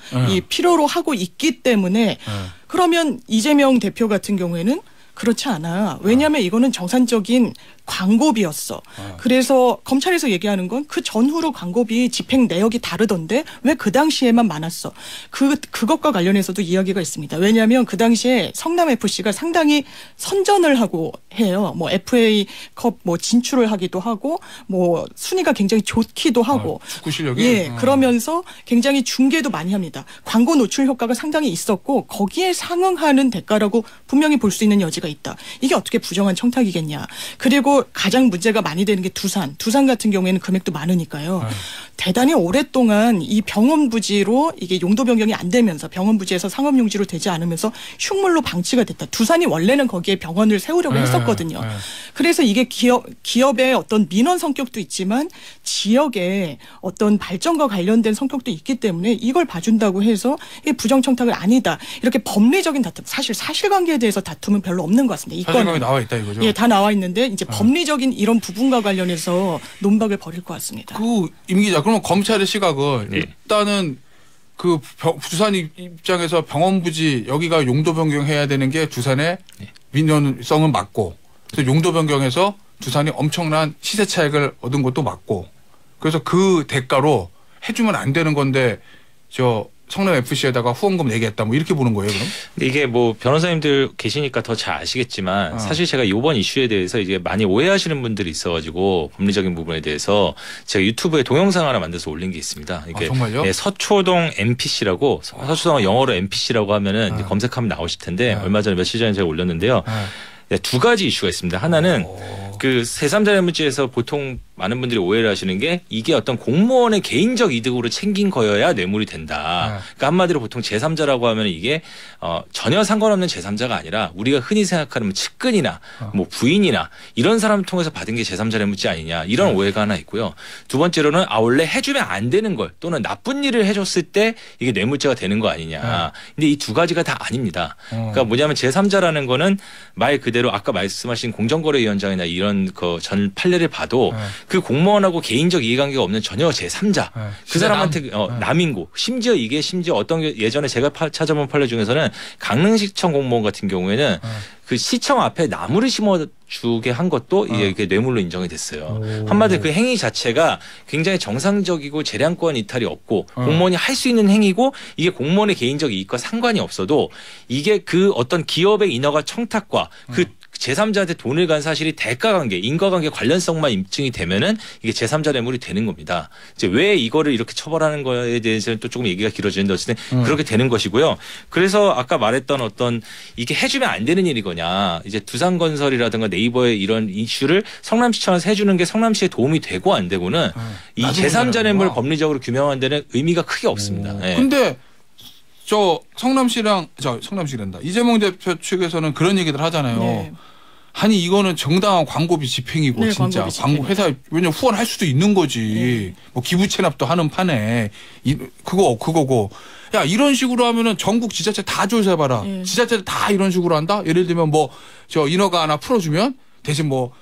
필요로 하고 있기 때문에 그러면 이재명 대표 같은 경우에는 그렇지 않아. 왜냐하면 이거는 정상적인 광고비였어. 그래서 검찰에서 얘기하는 건 그 전후로 광고비 집행 내역이 다르던데 왜 그 당시에만 많았어. 그것과 관련해서도 이야기가 있습니다. 왜냐하면 그 당시에 성남FC가 상당히 선전을 하고 해요. 뭐 FA컵 뭐 진출을 하기도 하고 뭐 순위가 굉장히 좋기도 하고. 축구 실력이. 그러면서 굉장히 중계도 많이 합니다. 광고 노출 효과가 상당히 있었고 거기에 상응하는 대가라고 분명히 볼 수 있는 여지가 있다. 이게 어떻게 부정한 청탁이겠냐. 그리고 가장 문제가 많이 되는 게 두산 같은 경우에는 금액도 많으니까요. 대단히 오랫동안 이 병원 부지로 이게 용도 변경이 안 되면서 병원 부지에서 상업 용지로 되지 않으면서 흉물로 방치가 됐다. 두산이 원래는 거기에 병원을 세우려고 했었거든요. 그래서 이게 기업의 어떤 민원 성격도 있지만 지역의 어떤 발전과 관련된 성격도 있기 때문에 이걸 봐준다고 해서 이 부정청탁은 아니다. 이렇게 법리적인 다툼, 사실 사실관계에 대해서 다툼은 별로 없는 것 같습니다. 사실관계 나와 있다 이거죠? 다 나와 있는데 이제 법리적인 이런 부분과 관련해서 논박을 벌일 것 같습니다. 임 기자, 그러면 검찰의 시각은 일단은 그 두산 입장에서 병원 부지 여기가 용도 변경해야 되는 게 두산의 민원성은 맞고 그래서 용도 변경해서 두산이 엄청난 시세 차익을 얻은 것도 맞고 그래서 그 대가로 해주면 안 되는 건데 성남FC에다가 후원금 내겠다 뭐 이렇게 보는 거예요, 그럼? 이게 뭐 변호사님들 계시니까 더 잘 아시겠지만 사실 제가 이번 이슈에 대해서 이제 많이 오해하시는 분들이 있어가지고 법리적인 부분에 대해서 제가 유튜브에 동영상 하나 만들어서 올린 게 있습니다. 이게 정말요? 서초동 NPC라고 서초동은 영어로 NPC라고 하면은 이제 검색하면 나오실 텐데 얼마 전에 며칠 전에 제가 올렸는데요. 두 가지 이슈가 있습니다. 하나는 그 제3자 뇌물죄에서 보통 많은 분들이 오해를 하시는 게 이게 어떤 공무원의 개인적 이득으로 챙긴 거여야 뇌물이 된다. 그러니까 한마디로 보통 제3자라고 하면 이게 전혀 상관없는 제3자가 아니라 우리가 흔히 생각하는 뭐 측근이나 뭐 부인이나 이런 사람을 통해서 받은 게 제3자 뇌물죄 아니냐 이런 오해가 하나 있고요. 두 번째로는 원래 해주면 안 되는 걸 또는 나쁜 일을 해줬을 때 이게 뇌물죄가 되는 거 아니냐. 근데 이 두 가지가 다 아닙니다. 그러니까 뭐냐면 제3자라는 거는 말 그대로 아까 말씀하신 공정거래위원장이나 이런 그 전 판례를 봐도 그 공무원하고 개인적 이해관계가 없는 전혀 제3자 그 사람한테 남인 거 심지어 어떤 예전에 제가 찾아본 판례 중에서는 강릉시청 공무원 같은 경우에는 그 시청 앞에 나무를 심어주게 한 것도 이게 뇌물로 인정이 됐어요. 한마디로 그 행위 자체가 굉장히 정상적이고 재량권 이탈이 없고 공무원이 할 수 있는 행위고 이게 공무원의 개인적 이익과 상관이 없어도 이게 그 어떤 기업의 인허가 청탁과 그 제3자한테 돈을 간 사실이 대가관계, 인과관계 관련성만 입증이 되면은 이게 제3자 뇌물이 되는 겁니다. 이제 왜 이거를 이렇게 처벌하는 거에 대해서는 또 조금 얘기가 길어지는데 어쨌든 그렇게 되는 것이고요. 그래서 아까 말했던 어떤 이게 해주면 안 되는 일이거냐. 이제 두산건설이라든가 네이버의 이런 이슈를 성남시청에서 해주는 게 성남시에 도움이 되고 안 되고는 이 제3자 뇌물 법리적으로 규명하는 데는 의미가 크게 없습니다. 네. 근데 성남시란다. 이재명 대표 측에서는 그런 얘기들 하잖아요. 네. 아니 이거는 정당한 광고비 집행이고 네, 진짜 광고 회사 왜냐면 후원할 수도 있는 거지. 네. 뭐 기부 체납도 하는 판에 그거고. 야 이런 식으로 하면은 전국 지자체 다 조사해봐라. 네. 지자체들 다 이런 식으로 한다. 예를 들면 뭐 인허가 하나 풀어주면 대신 뭐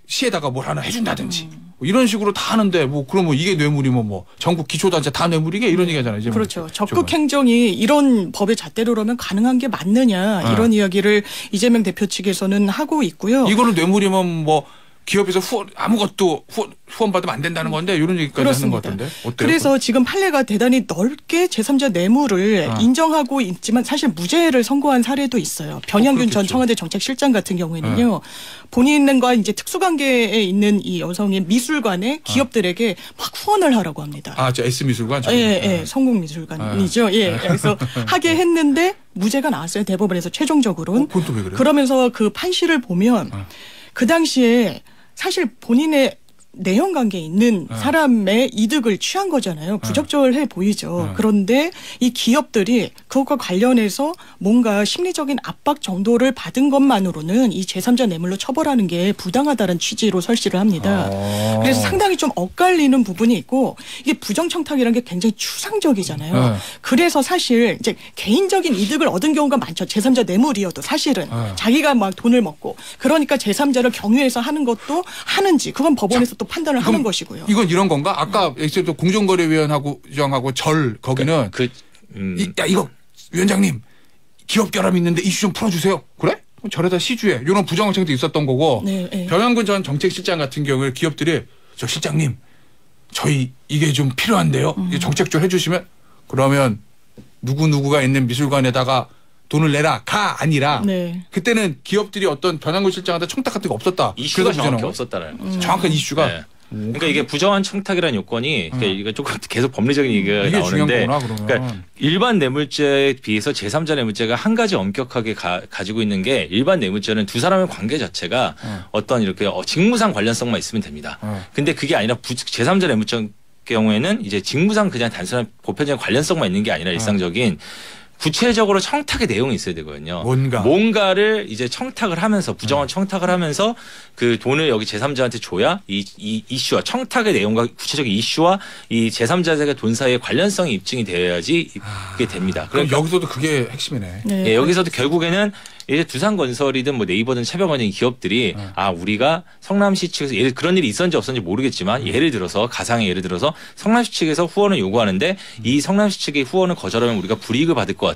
시에다가 뭘 하나 해준다든지 뭐 이런 식으로 다 하는데 뭐 그러면 이게 뇌물이면 뭐 전국 기초단체 다 뇌물이게 이런 얘기하잖아요. 이제 그렇죠. 적극 행정이 이런 법의 잣대로라면 가능한 게 맞느냐 이런 이야기를 이재명 대표 측에서는 하고 있고요. 이거는 뇌물이면 뭐 기업에서 아무것도 후원 받으면 안 된다는 건데 이런 얘기까지 그렇습니다. 하는 것 같은데 어때요? 그래서 지금 판례가 대단히 넓게 제3자 뇌물을 인정하고 있지만 사실 무죄를 선고한 사례도 있어요. 변양균 전 청와대 정책실장 같은 경우에는요. 본인과 이제 특수관계에 있는 이 여성의 미술관에 기업들에게 막 후원을 하라고 합니다. 저 S미술관? 예, 성공미술관이죠. 예, 그래서 하게 했는데 무죄가 나왔어요. 대법원에서 최종적으로는. 그건 또 왜 그래요? 그러면서 그 판시를 보면 그 당시에 사실 본인의 내연 관계에 있는 사람의 이득을 취한 거잖아요. 부적절해 보이죠. 그런데 이 기업들이 그것과 관련해서 뭔가 심리적인 압박 정도를 받은 것만으로는 이 제3자 뇌물로 처벌하는 게 부당하다는 취지로 설시를 합니다. 그래서 상당히 좀 엇갈리는 부분이 있고 이게 부정청탁이라는 게 굉장히 추상적이잖아요. 그래서 사실 이제 개인적인 이득을 얻은 경우가 많죠. 제3자 뇌물이어도 사실은 자기가 막 돈을 먹고 그러니까 제3자를 경유해서 하는 것도 하는지 그건 법원에서 또 판단을 하는 것이고요. 이건 이런 건가? 아까 공정거래위원하고 거기는 이거 위원장님 기업 결함 있는데 이슈 좀 풀어주세요. 그래? 저래다 시주해. 이런 부정청탁도 있었던 거고. 네. 변양균 전 정책실장 같은 경우에 기업들이 실장님 저희 이게 좀 필요한데요. 정책 좀 해주시면 그러면 누구누구가 있는 미술관에다가 돈을 내라 가 아니라 그때는 기업들이 어떤 변양균 실장한테 청탁 같은 거 없었다. 이슈가 정확히 없었다는 거죠. 정확한 이슈가. 네. 그러니까 이게 부정한 청탁이라는 요건이 그러니까 이게 조금 계속 법리적인 얘기가 나오는데 그러니까 일반 뇌물죄에 비해서 제3자 뇌물죄가 한 가지 엄격하게 가지고 있는 게 일반 뇌물죄는 두 사람의 관계 자체가 어떤 이렇게 직무상 관련성만 있으면 됩니다. 근데 그게 아니라 제3자 뇌물죄 경우에는 이제 직무상 그냥 단순한 보편적인 관련성만 있는 게 아니라 일상적인 구체적으로 청탁의 내용이 있어야 되거든요. 뭔가를 이제 청탁을 하면서 부정한 청탁을 하면서 그 돈을 여기 제3자한테 줘야 이 이슈와 청탁의 내용과 구체적인 이슈와 이 제3자의 돈 사이의 관련성이 입증이 되어야지 그게 됩니다. 그럼 여기서도 그게 핵심이네. 예, 여기서도 결국에는 이제 두산건설이든 뭐 네이버든 차병원인 기업들이 우리가 성남시 측에서 그런 일이 있었는지 없었는지 모르겠지만 예를 들어서 예를 들어서 성남시 측에서 후원을 요구하는데 이 성남시 측의 후원을 거절하면 우리가 불이익을 받을 것 같아.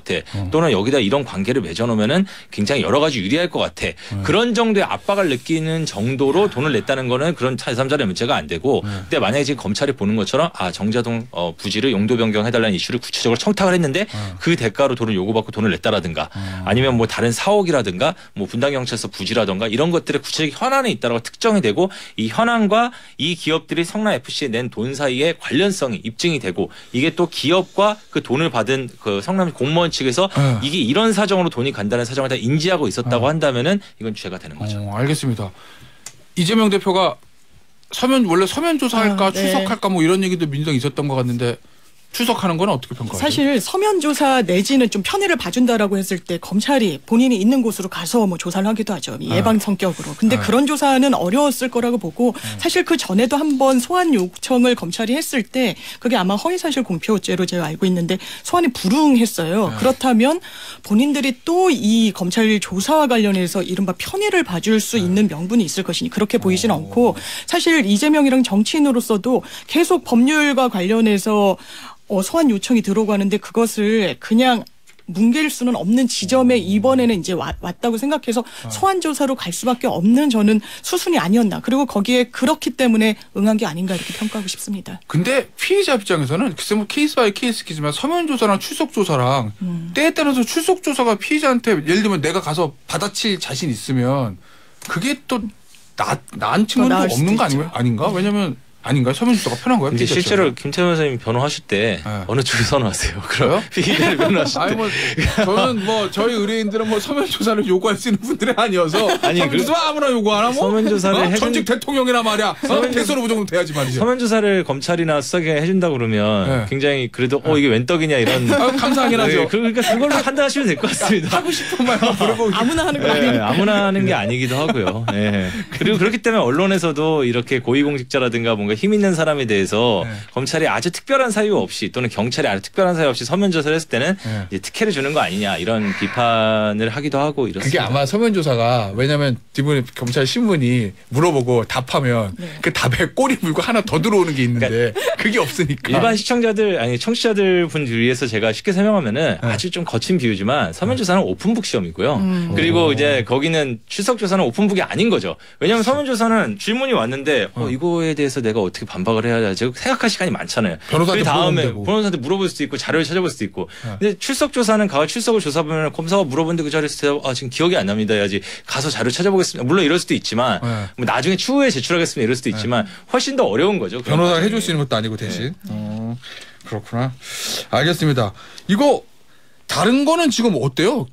또는 여기다 이런 관계를 맺어놓으면은 굉장히 여러 가지 유리할 것 같아. 그런 정도의 압박을 느끼는 정도로 돈을 냈다는 거는 그런 제3자 뇌물죄가 안 되고 근데 만약에 지금 검찰이 보는 것처럼 정자동 부지를 용도 변경해달라는 이슈를 구체적으로 청탁을 했는데 그 대가로 돈을 요구받고 돈을 냈다라든가 아니면 뭐 다른 사옥이라든가 뭐 분당경찰서 부지라든가 이런 것들의 구체적인 현안이 있다라고 특정이 되고 이 현안과 이 기업들이 성남FC에 낸 돈 사이에 관련성이 입증이 되고 이게 또 기업과 그 돈을 받은 그 성남 공무원 측에서 이게 이런 사정으로 돈이 간다는 사정을 다 인지하고 있었다고 한다면은 이건 죄가 되는 거죠. 알겠습니다. 이재명 대표가 원래 서면 조사할까 네. 출석할까 뭐 이런 얘기도 민주당 있었던 것 같는데 출석하는 건 어떻게 평가하세요? 사실 서면 조사 내지는 좀 편의를 봐준다라고 했을 때 검찰이 본인이 있는 곳으로 가서 뭐 조사를 하기도 하죠. 예방 성격으로. 근데 그런 조사는 어려웠을 거라고 보고 사실 그 전에도 한번 소환 요청을 검찰이 했을 때 그게 아마 허위사실 공표죄로 제가 알고 있는데 소환이 불응했어요. 그렇다면 본인들이 또 이 검찰 조사와 관련해서 이른바 편의를 봐줄 수 있는 명분이 있을 것이니 그렇게 보이진 않고 사실 이재명이랑 정치인으로서도 계속 법률과 관련해서 소환 요청이 들어오고 하는데 그것을 그냥 뭉갤 수는 없는 지점에 이번에는 이제 왔다고 생각해서 소환 조사로 갈 수밖에 없는 저는 수순이 아니었나. 그리고 거기에 그렇기 때문에 응한 게 아닌가 이렇게 평가하고 싶습니다. 근데 피의자 입장에서는 글쎄 뭐 케이스 바이 케이스이지만 서면 조사랑 출석 조사랑 때에 따라서 출석 조사가 피의자한테 예를 들면 내가 가서 받아칠 자신 있으면 그게 또 나은 측면도 없는 거 아닌가? 왜냐면 아닌가요? 서면 조사가 편한 거예요? 근데 실제로 김태현 선생님 변호하실 때 어느 쪽에 선호하세요? 그럼 피의자를 변호하실 때. 아니 뭐 저는 뭐 저희 의뢰인들은 뭐 서면 조사를 요구할 수 있는 분들이 아니어서 아니 서면 조사 아무나 요구하나 뭐? 서면 조사를 전직 대통령이나 말이야. 대선 후보 정도 돼야지 말이죠. 서면 조사를 검찰이나 수사기관이 해준다 그러면 굉장히 그래도 이게 웬 떡이냐 이런. 감사하긴 하죠. 그러니까 그걸로 판단하시면 될 것 같습니다. 하고 싶은 말만 부르고 아무나 하는 거 아니에요? 아무나 하는 게 아니기도 하고요. 그리고 그렇기 때문에 언론에서도 이렇게 고위공직자라든가 뭔가 힘 있는 사람에 대해서 검찰이 아주 특별한 사유 없이 또는 경찰이 아주 특별한 사유 없이 서면 조사를 했을 때는 이제 특혜를 주는 거 아니냐 이런 비판을 하기도 하고 이렇습니다. 그게 아마 서면 조사가 왜냐하면 뒷부분에 검찰 신문이 물어보고 답하면 그 답에 꼬리 물고 하나 더 들어오는 게 있는데 그러니까 그게 없으니까 일반 시청자들 아니 청취자들 분들 위해서 제가 쉽게 설명하면은 아주 좀 거친 비유지만 서면 조사는 오픈북 시험이고요. 그리고 이제 거기는 출석 조사는 오픈북이 아닌 거죠. 왜냐하면 서면 조사는 질문이 왔는데 이거에 대해서 내가 어떻게 반박을 해야 되지? 생각할 시간이 많잖아요. 변호사한테 그 다음에 변호사한테 물어볼 수도 있고 자료를 찾아볼 수도 있고. 근데 출석 조사는 가서 출석을 조사하면 검사가 물어보는데 그 자리에서 지금 기억이 안 납니다. 해야지 가서 자료 찾아보겠습니다. 물론 이럴 수도 있지만 뭐 나중에 추후에 제출하겠습니다. 이럴 수도 있지만 훨씬 더 어려운 거죠. 변호사가 해줄 수 있는 것도 아니고 대신. 그렇구나. 알겠습니다. 이거 다른 거는 지금 어때요?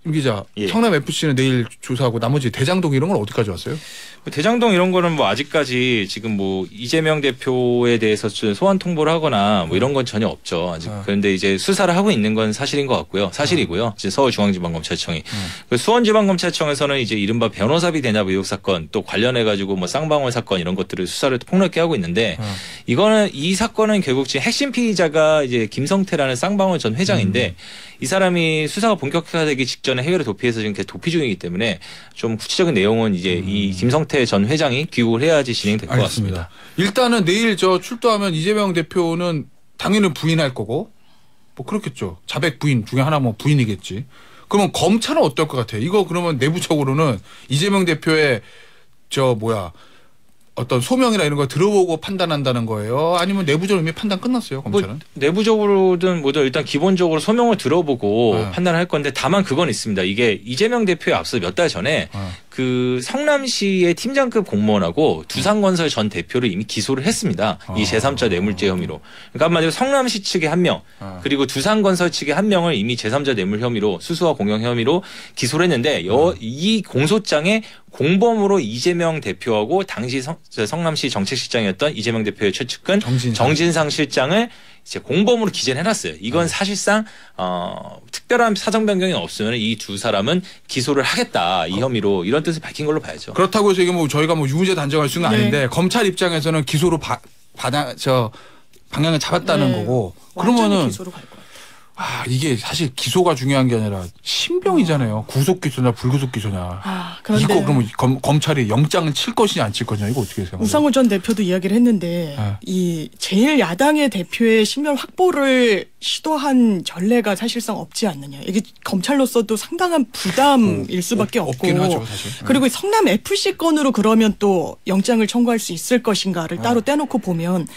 임 기자, 성남 FC는 내일 조사하고 나머지 대장동 이런 건 어디까지 왔어요? 대장동 이런 거는 뭐 아직까지 지금 뭐 이재명 대표에 대해서 소환 통보를 하거나 뭐 이런 건 전혀 없죠. 아직. 그런데 이제 수사를 하고 있는 건 사실인 것 같고요. 사실이고요. 이제 서울중앙지방검찰청이. 수원지방검찰청에서는 이제 이른바 변호사비 대납 의혹 사건 또 관련해 가지고 뭐 쌍방울 사건 이런 것들을 수사를 폭넓게 하고 있는데 이 사건은 결국 지금 핵심 피의자가 이제 김성태라는 쌍방울 전 회장인데 이 사람이 수사가 본격화되기 직전에 해외로 도피해서 지금 계속 도피 중이기 때문에 좀 구체적인 내용은 이제 이 김성태 전 회장이 귀국을 해야지 진행될 것 같습니다. 일단은 내일 출두하면 이재명 대표는 당연히 부인할 거고 뭐 그렇겠죠. 자백 부인 중에 하나 뭐 부인이겠지. 그러면 검찰은 어떨 것 같아요? 이거 그러면 내부적으로는 이재명 대표의 어떤 소명이나 이런 거 들어보고 판단한다는 거예요? 아니면 내부적으로 이미 판단 끝났어요, 검찰은? 뭐 내부적으로든 뭐든 일단 기본적으로 소명을 들어보고 판단할 건데 다만 그건 있습니다. 이게 이재명 대표에 앞서 몇 달 전에 그 성남시의 팀장급 공무원하고 두산건설 전 대표를 이미 기소를 했습니다. 이 제3자 뇌물죄 혐의로. 그러니까 한마디로 성남시 측의 한 명 그리고 두산건설 측의 한 명을 이미 제3자 뇌물 혐의로 수수와 공영 혐의로 기소를 했는데 이 공소장에 공범으로 이재명 대표하고 당시 성남시 정책실장이었던 이재명 대표의 최측근 정진상 실장을 이제 공범으로 기재를 해놨어요. 이건 사실상 특별한 사정 변경이 없으면 이 두 사람은 기소를 하겠다 이 혐의로 이런 뜻을 밝힌 걸로 봐야죠. 그렇다고 해서 이게 뭐 저희가 뭐 유무죄 단정할 수는 아닌데 검찰 입장에서는 기소로 방향을 잡았다는 거고 그러면은 기소로 갈 거예요. 이게 사실 기소가 중요한 게 아니라 신병이잖아요. 구속 기소냐 불구속 기소냐. 이거 그러면 검찰이 영장을 칠 것이냐 안 칠 것이냐 이거 어떻게 생각해요? 우상호 전 대표도 이야기를 했는데 이 제1야당의 대표의 신변 확보를 시도한 전례가 사실상 없지 않느냐. 이게 검찰로서도 상당한 부담일 수밖에 없고. 없긴 하죠, 사실. 그리고 성남 FC 건으로 그러면 또 영장을 청구할 수 있을 것인가를 따로 떼놓고 보면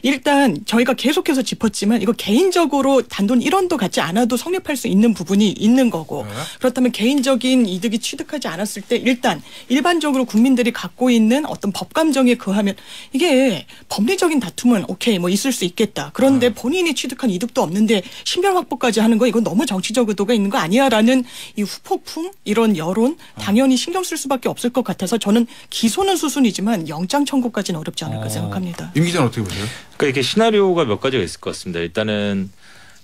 일단 저희가 계속해서 짚었지만 이거 개인적으로 단돈 1원도 갖지 않아도 성립할 수 있는 부분이 있는 거고 그렇다면 개인적인 이득이 취득하지 않았을 때 일단 일반적으로 국민들이 갖고 있는 어떤 법감정에 거하면 이게 법리적인 다툼은 오케이 뭐 있을 수 있겠다. 그런데 본인이 취득한 이득도 없는 맞는데 신변 확보까지 하는 거 이건 너무 정치적 의도가 있는 거 아니야라는 이 후폭풍 이런 여론 당연히 신경 쓸 수밖에 없을 것 같아서 저는 기소는 수순이지만 영장 청구까지는 어렵지 않을까 생각합니다. 임 기자는 어떻게 보세요? 그러니까 이렇게 시나리오가 몇 가지가 있을 것 같습니다. 일단은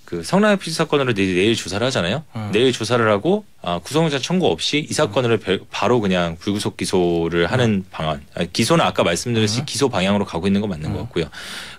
그 성남FC 사건으로 내일 조사를 하잖아요. 내일 조사를 하고 구속영장 청구 없이 이 사건을 바로 그냥 불구속 기소를 하는 방안. 기소는 아까 말씀드렸듯이 기소 방향으로 가고 있는 건 맞는 것 같고요.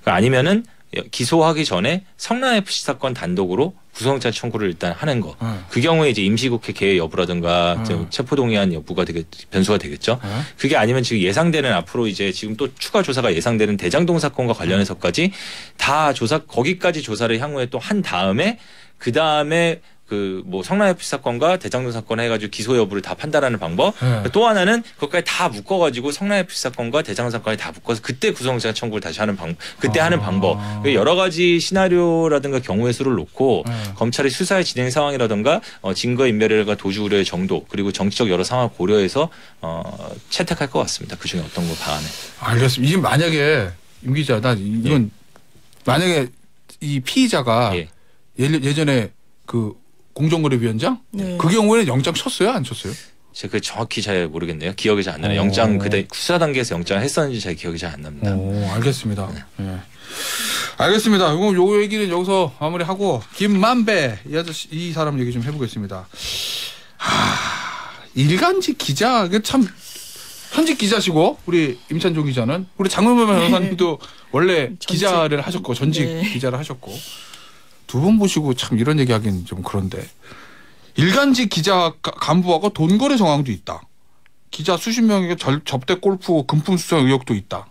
그러니까 아니면은 기소하기 전에 성남FC 사건 단독으로 구속영장 청구를 일단 하는 거. 그 경우에 이제 임시국회 개의 여부라든가 체포동의안 여부가 되게 변수가 되겠죠. 그게 아니면 지금 예상되는 앞으로 이제 지금 또 추가 조사가 예상되는 대장동 사건과 관련해서까지 다 조사 거기까지 조사를 향후에 또 한 다음에 그 다음에 그 뭐 성남FC 사건과 대장동 사건 해가지고 기소 여부를 다 판단하는 방법. 또 하나는 그것까지 다 묶어가지고 성남FC 사건과 대장동 사건까지 다 묶어서 그때 구속영장 청구를 다시 하는 방법. 그때 하는 방법. 여러 가지 시나리오라든가 경우의 수를 놓고 검찰이 수사의 진행 상황이라든가 증거 인멸과 도주 우려의 정도 그리고 정치적 여러 상황을 고려해서 채택할 것 같습니다. 그 중에 어떤 거 방안에. 알겠습니다. 이게 만약에 임 기자, 나 이건 만약에 이 피의자가 예전에 그 공정거래위원장? 그 경우에는 영장 쳤어요? 안 쳤어요? 제가 그 정확히 잘 모르겠네요. 기억이 잘 안 나네요. 영장 그때 수사 단계에서 영장을 했었는지 잘 기억이 잘 안 납니다. 알겠습니다. 네. 알겠습니다. 요 얘기는 여기서 마무리하고 김만배 이 사람 얘기 좀 해보겠습니다. 일간지 기자 참 현직 기자시고 우리 임찬종 기자는 우리 장문범 변호사님도 원래 기자를 하셨고 전직 기자를 하셨고 두 분 보시고 참 이런 얘기하기는 좀 그런데 일간지 기자 간부하고 돈거래 정황도 있다. 기자 수십 명에게 접대 골프 금품 수수 의혹도 있다.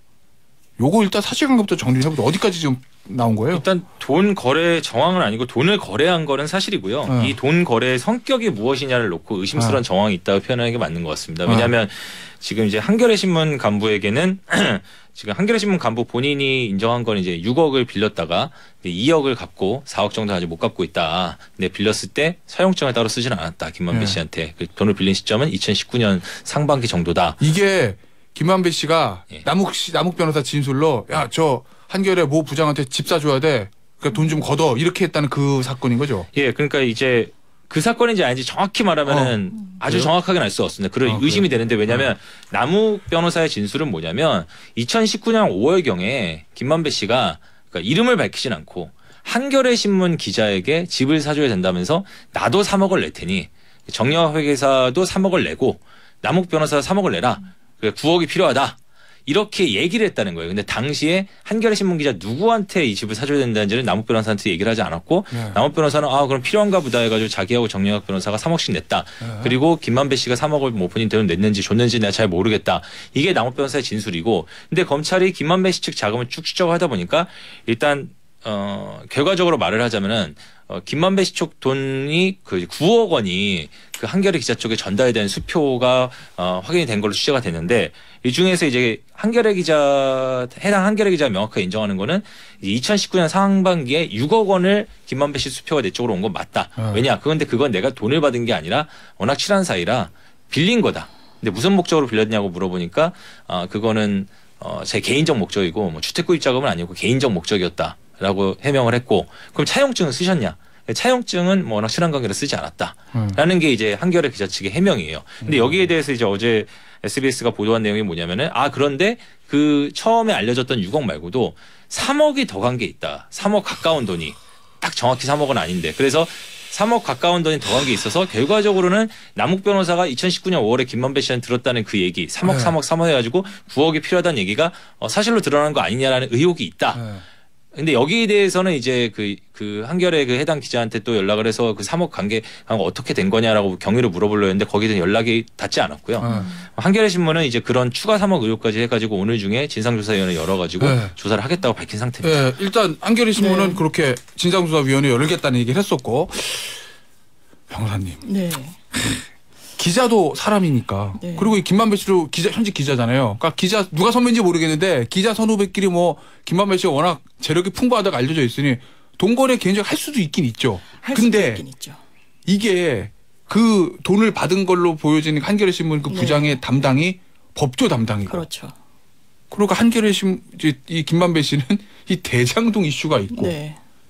요거 일단 사실관계부터 정리를 해보자. 어디까지 지금 나온 거예요? 일단 돈 거래 정황은 아니고 돈을 거래한 거는 사실이고요. 이 돈 거래의 성격이 무엇이냐를 놓고 의심스러운 정황이 있다고 표현하는 게 맞는 것 같습니다. 왜냐하면 지금 이제 한겨레 신문 간부에게는 지금 한겨레 신문 간부 본인이 인정한 건 이제 6억을 빌렸다가 2억을 갚고 4억 정도 아직 못 갚고 있다. 근데 빌렸을 때 사용증을 따로 쓰진 않았다. 김만배 씨한테. 그 돈을 빌린 시점은 2019년 상반기 정도다. 이게 김만배 씨가 남욱 변호사 진술로 야, 저 한겨레 모 부장한테 집 사줘야 돼. 그러니까 돈 좀 걷어. 이렇게 했다는 그 사건인 거죠. 예, 그러니까 이제 그 사건인지 아닌지 정확히 말하면은 아주 정확하게는 알 수 없습니다. 그런 의심이 되는데 왜냐하면 남욱 변호사의 진술은 뭐냐면 2019년 5월경에 김만배 씨가 그러니까 이름을 밝히진 않고 한겨레 신문 기자에게 집을 사줘야 된다면서 나도 3억을 낼 테니 정여화 회계사도 3억을 내고 남욱 변호사 3억을 내라. 9억이 필요하다. 이렇게 얘기를 했다는 거예요. 근데 당시에 한겨레 신문 기자 누구한테 이 집을 사줘야 된다는지는 남욱 변호사한테 얘기를 하지 않았고 남욱 변호사는 그럼 필요한가 보다 해가지고 자기하고 정영학 변호사가 3억씩 냈다. 그리고 김만배 씨가 3억을 뭐 본인 돈을 냈는지 줬는지 내가 잘 모르겠다. 이게 남욱 변호사의 진술이고 근데 검찰이 김만배 씨 측 자금을 쭉 추적하다 보니까 일단 결과적으로 말을 하자면은 김만배 씨 쪽 돈이 그 9억 원이 그 한겨레 기자 쪽에 전달된 수표가 확인이 된 걸로 취재가 됐는데 이 중에서 이제 해당 한겨레 기자 명확하게 인정하는 거는 2019년 상반기에 6억 원을 김만배 씨 수표가 내 쪽으로 온 건 맞다. 왜냐? 그건 내가 돈을 받은 게 아니라 워낙 친한 사이라 빌린 거다. 근데 무슨 목적으로 빌렸냐고 물어보니까 그거는 제 개인적 목적이고 뭐 주택구입 자금은 아니고 개인적 목적이었다. 라고 해명을 했고 그럼 차용증은 쓰셨냐? 차용증은 뭐 워낙 친한 관계로 쓰지 않았다라는 게 이제 한겨레 기자 측의 해명이에요. 근데 여기에 대해서 이제 어제 SBS가 보도한 내용이 뭐냐면은 그런데 그 처음에 알려졌던 6억 말고도 3억이 더 간 게 있다. 3억 가까운 돈이 딱 정확히 3억은 아닌데 그래서 3억 가까운 돈이 더 간 게 있어서 결과적으로는 남욱 변호사가 2019년 5월에 김만배 씨한테 들었다는 그 얘기 3억 해가지고 9억이 필요하다는 얘기가 사실로 드러난 거 아니냐라는 의혹이 있다. 근데 여기에 대해서는 이제 그 한겨레 그 해당 기자한테 또 연락을 해서 그 3억 관계 어떻게 된 거냐라고 경위를 물어보려 했는데 거기에 대한 연락이 닿지 않았고요. 한겨레 신문은 이제 그런 추가 3억 의혹까지 해가지고 오늘 중에 진상조사위원회 열어가지고 조사를 하겠다고 밝힌 상태입니다. 네, 일단 한겨레 신문은 그렇게 진상조사위원회 열겠다는 얘기를 했었고 변호사님. 네. 기자도 사람이니까. 그리고 이 김만배 씨도 현직 기자잖아요. 그러니까 기자 누가 선배인지 모르겠는데 기자 선후배끼리 뭐 김만배 씨가 워낙 재력이 풍부하다고 알려져 있으니 돈거래 개인적으로 할 수도 있긴 있죠. 근데 이게 그 돈을 받은 걸로 보여지는 한겨레 신문 그 부장의 담당이 법조 담당이고. 그렇죠. 그러니까 한겨레 신문 이 김만배 씨는 이 대장동 이슈가 있고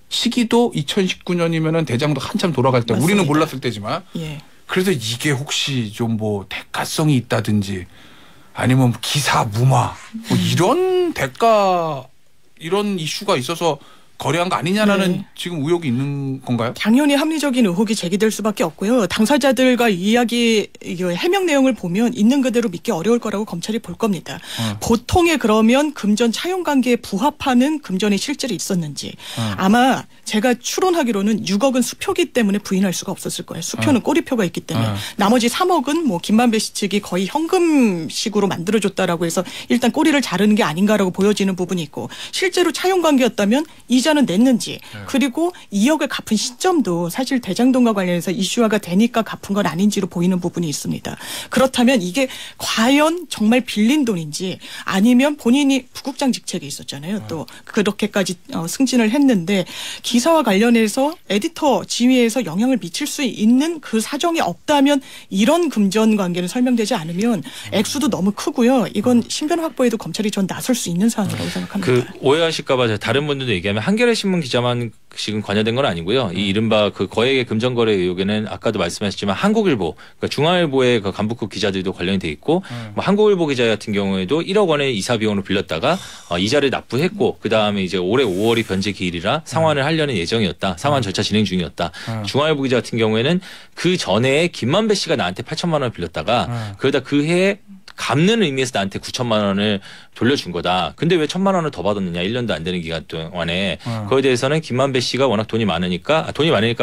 시기도 2019년이면은 대장도 한참 돌아갈 때 맞습니다. 우리는 몰랐을 때지만 예. 그래서 이게 혹시 좀 뭐 대가성이 있다든지 아니면 기사 무마 뭐 이런 대가 이런 이슈가 있어서 거래한 거 아니냐라는 네. 지금 의혹이 있는 건가요? 당연히 합리적인 의혹이 제기될 수밖에 없고요. 당사자들과 이야기 해명 내용을 보면 있는 그대로 믿기 어려울 거라고 검찰이 볼 겁니다. 보통의 그러면 금전 차용 관계에 부합하는 금전이 실제로 있었는지 아마 제가 추론하기로는 6억은 수표기 때문에 부인할 수가 없었을 거예요. 수표는 꼬리표가 있기 때문에 나머지 3억은 뭐 김만배 씨 측이 거의 현금식으로 만들어줬다라고 해서 일단 꼬리를 자르는 게 아닌가라고 보여지는 부분이 있고 실제로 차용 관계였다면 이자는 냈는지 그리고 2억을 갚은 시점도 사실 대장동과 관련해서 이슈화가 되니까 갚은 건 아닌지로 보이는 부분이 있습니다. 그렇다면 이게 과연 정말 빌린 돈인지 아니면 본인이 부국장 직책이 있었잖아요. 또 그렇게까지 승진을 했는데 기사와 관련해서 에디터 지위에서 영향을 미칠 수 있는 그 사정이 없다면 이런 금전 관계는 설명되지 않으면 액수도 너무 크고요. 이건 신변 확보에도 검찰이 전 나설 수 있는 사안이라고 생각합니다. 그 오해하실까 봐 다른 분들도 얘기하면 한겨레 신문 기자만 지금 관여된 건 아니고요. 이 이른바 그 거액의 금전거래 의혹에는 아까도 말씀하셨지만 한국일보, 그러니까 중앙일보의 그 간부급 기자들도 관련이 돼 있고 뭐 한국일보 기자 같은 경우에도 1억 원의 이사 비용으로 빌렸다가 이자를 납부했고 그 다음에 이제 올해 5월이 변제 기일이라 상환을 하려는 예정이었다. 상환 절차 진행 중이었다. 중앙일보 기자 같은 경우에는 그 전에 김만배 씨가 나한테 8천만 원을 빌렸다가 그러다 그 해에 갚는 의미에서 나한테 9천만 원을 돌려준 거다. 근데 왜 1,000만 원을 더 받았느냐. 1년도 안 되는 기간 동안에. 그거에 대해서는 김만배 씨가 워낙 돈이 많으니까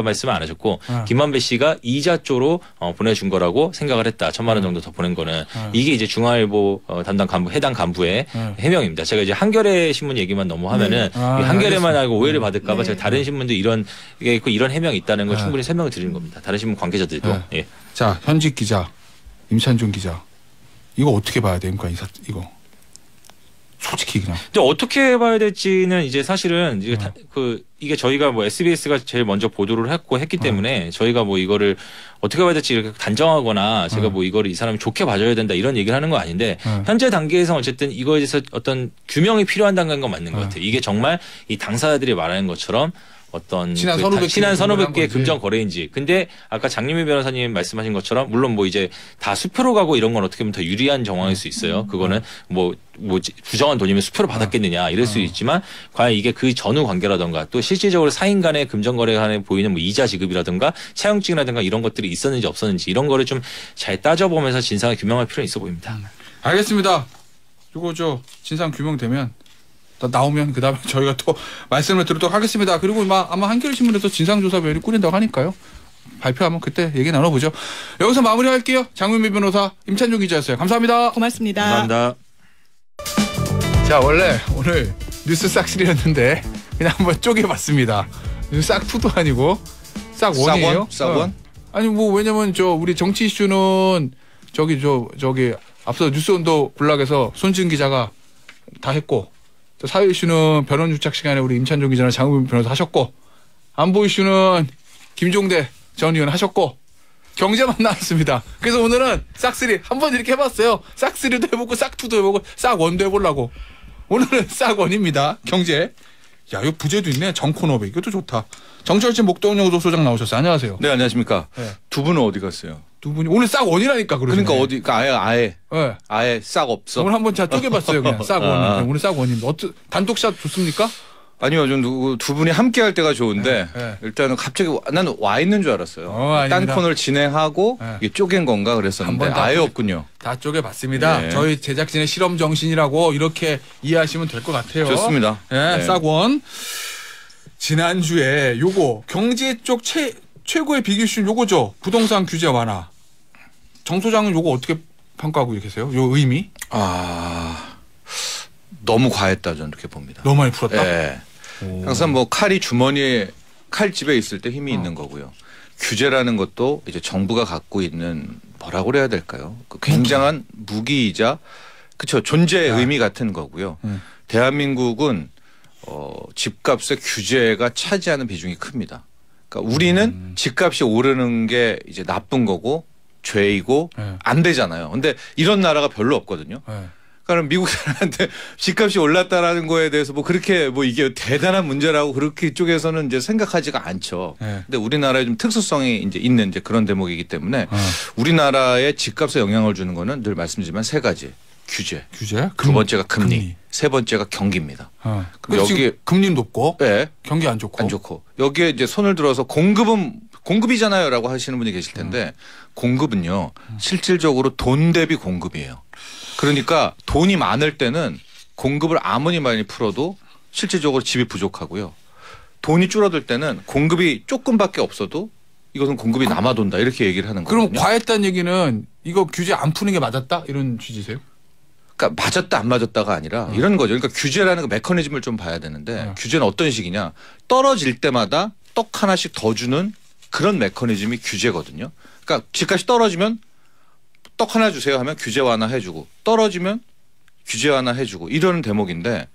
말씀을 안 하셨고 김만배 씨가 이자 쪽으로 보내준 거라고 생각을 했다. 1,000만 원 정도 더 보낸 거는. 이게 이제 중앙일보 담당 간부 해당 간부의 해명입니다. 제가 이제 한겨레 신문 얘기만 너무 하면은 한겨레만 알고 오해를 받을까 봐 제가 다른 신문도 이런 게 있고 이런 해명이 있다는 걸 충분히 설명을 드리는 겁니다. 다른 신문 관계자들도. 예. 자, 현직 기자 임찬종 기자. 이거 어떻게 봐야 됩니까? 이거 솔직히 그냥. 근데 어떻게 봐야 될지는 이제 사실은 이제 이게 저희가 뭐 SBS가 제일 먼저 보도를 했기 때문에 저희가 뭐 이거를 어떻게 봐야 될지 이렇게 단정하거나 제가 뭐 이거를 이 사람이 좋게 봐줘야 된다 이런 얘기를 하는 건 아닌데 현재 단계에서 어쨌든 이거에 대해서 어떤 규명이 필요한다는 건 맞는 것 같아요. 이게 정말 이 당사자들이 말하는 것처럼 어떤 친한 선후배의 금전 거래인지. 근데 아까 장림희 변호사님 말씀하신 것처럼 물론 뭐 이제 다 수표로 가고 이런 건 어떻게 보면 더 유리한 정황일 수 있어요. 그거는 뭐 부정한 돈이면 수표로 받았겠느냐 이럴 수 있지만 과연 이게 그 전후 관계라든가 또 실질적으로 사인 간의 금전 거래 간에 보이는 뭐 이자 지급이라든가 차용증이라든가 이런 것들이 있었는지 없었는지 이런 거를 좀 잘 따져보면서 진상을 규명할 필요는 있어 보입니다. 알겠습니다. 이거 진상 규명되면 나오면 그다음에 저희가 또 말씀을 드리도록 하겠습니다. 그리고 아마 한겨레신문에서 진상조사위원회 꾸린다고 하니까요. 발표하면 그때 얘기 나눠보죠. 여기서 마무리할게요. 장윤미 변호사, 임찬종 기자였어요. 감사합니다. 고맙습니다. 감사합니다. 자, 원래 오늘 뉴스 싹3였는데 그냥 한번 쪼개봤습니다. 싹2도 아니고 싹1이에요. 싹1? 아니 뭐 왜냐면 우리 정치 이슈는 저기 앞서 뉴스온도 블락에서 손진 기자가 다 했고 사회 이슈는 변론 유착 시간에 우리 임찬종 기자나 장훈 변호사 하셨고 안보 이슈는 김종대 전 의원 하셨고 경제만 나왔습니다. 그래서 오늘은 싹3 한번 이렇게 해봤어요. 싹3도 해보고 싹2도 해보고 싹1도 해보려고. 오늘은 싹1입니다. 경제. 야, 이거 부제도 있네. 정코너백. 이것도 좋다. 정철진 목동연구소 소장 나오셨어요. 안녕하세요. 네, 안녕하십니까. 네. 두 분은 어디 갔어요? 두 분이 오늘 싹1이라니까 그러시네. 그러니까 어디 아예 네. 아예 싹 없어. 오늘 한번 쪼개봤어요. 그냥 싹1. 오늘 싹1입니다. 단독샷 좋습니까? 아니요, 좀 두 분이 함께 할 때가 좋은데 일단은 갑자기 나는 와 있는 줄 알았어요. 딴 코너를 진행하고 이게 쪼갠 건가 그랬었는데 아예 없군요. 다 쪼개봤습니다. 네. 저희 제작진의 실험 정신이라고 이렇게 이해하시면 될 것 같아요. 좋습니다. 네, 네. 싹1. 지난주에 요거 경제 쪽 최고의 비기슈 요거죠. 부동산 규제 완화. 정 소장은 요거 어떻게 평가하고 계세요? 요 의미? 너무 과했다 저는 이렇게 봅니다. 너무 많이 풀었다? 네. 항상 뭐 칼이 주머니에 칼집에 있을 때 힘이 있는 거고요. 규제라는 것도 이제 정부가 갖고 있는 뭐라고 그래야 될까요? 그 굉장한 무기이자 그렇죠. 존재의 의미 같은 거고요. 대한민국은 집값의 규제가 차지하는 비중이 큽니다. 그러니까 우리는 집값이 오르는 게 이제 나쁜 거고 죄이고 안 되잖아요. 근데 이런 나라가 별로 없거든요. 그러니까 그러니까 미국 사람한테 집값이 올랐다라는 거에 대해서 뭐 그렇게 뭐 이게 대단한 문제라고 그렇게 쪽에서는 이제 생각하지가 않죠. 근데 우리나라에 좀 특수성이 이제 있는 이제 그런 대목이기 때문에 우리나라의 집값에 영향을 주는 거는 늘 말씀드리지만 세 가지. 규제. 두 번째가 금리. 세 번째가 경기입니다. 그럼 여기 금리는 높고 네. 경기 안 좋고. 안 좋고. 여기에 이제 손을 들어서 공급이잖아요라고 하시는 분이 계실 텐데 공급은요. 실질적으로 돈 대비 공급이에요. 그러니까 돈이 많을 때는 공급을 아무리 많이 풀어도 실질적으로 집이 부족하고요. 돈이 줄어들 때는 공급이 조금밖에 없어도 이것은 공급이 남아돈다 이렇게 얘기를 하는 거거든요. 그럼 과했다는 얘기는 이거 규제 안 푸는 게 맞았다 이런 취지세요? 그러니까 맞았다 안 맞았다가 아니라 이런 거죠. 그러니까 규제라는 그 메커니즘을 좀 봐야 되는데 규제는 어떤 식이냐. 떨어질 때마다 떡 하나씩 더 주는 그런 메커니즘이 규제거든요. 그러니까 집값이 떨어지면 떡 하나 주세요 하면 규제 완화 해주고 떨어지면 규제 완화 해주고 이러는 대목인데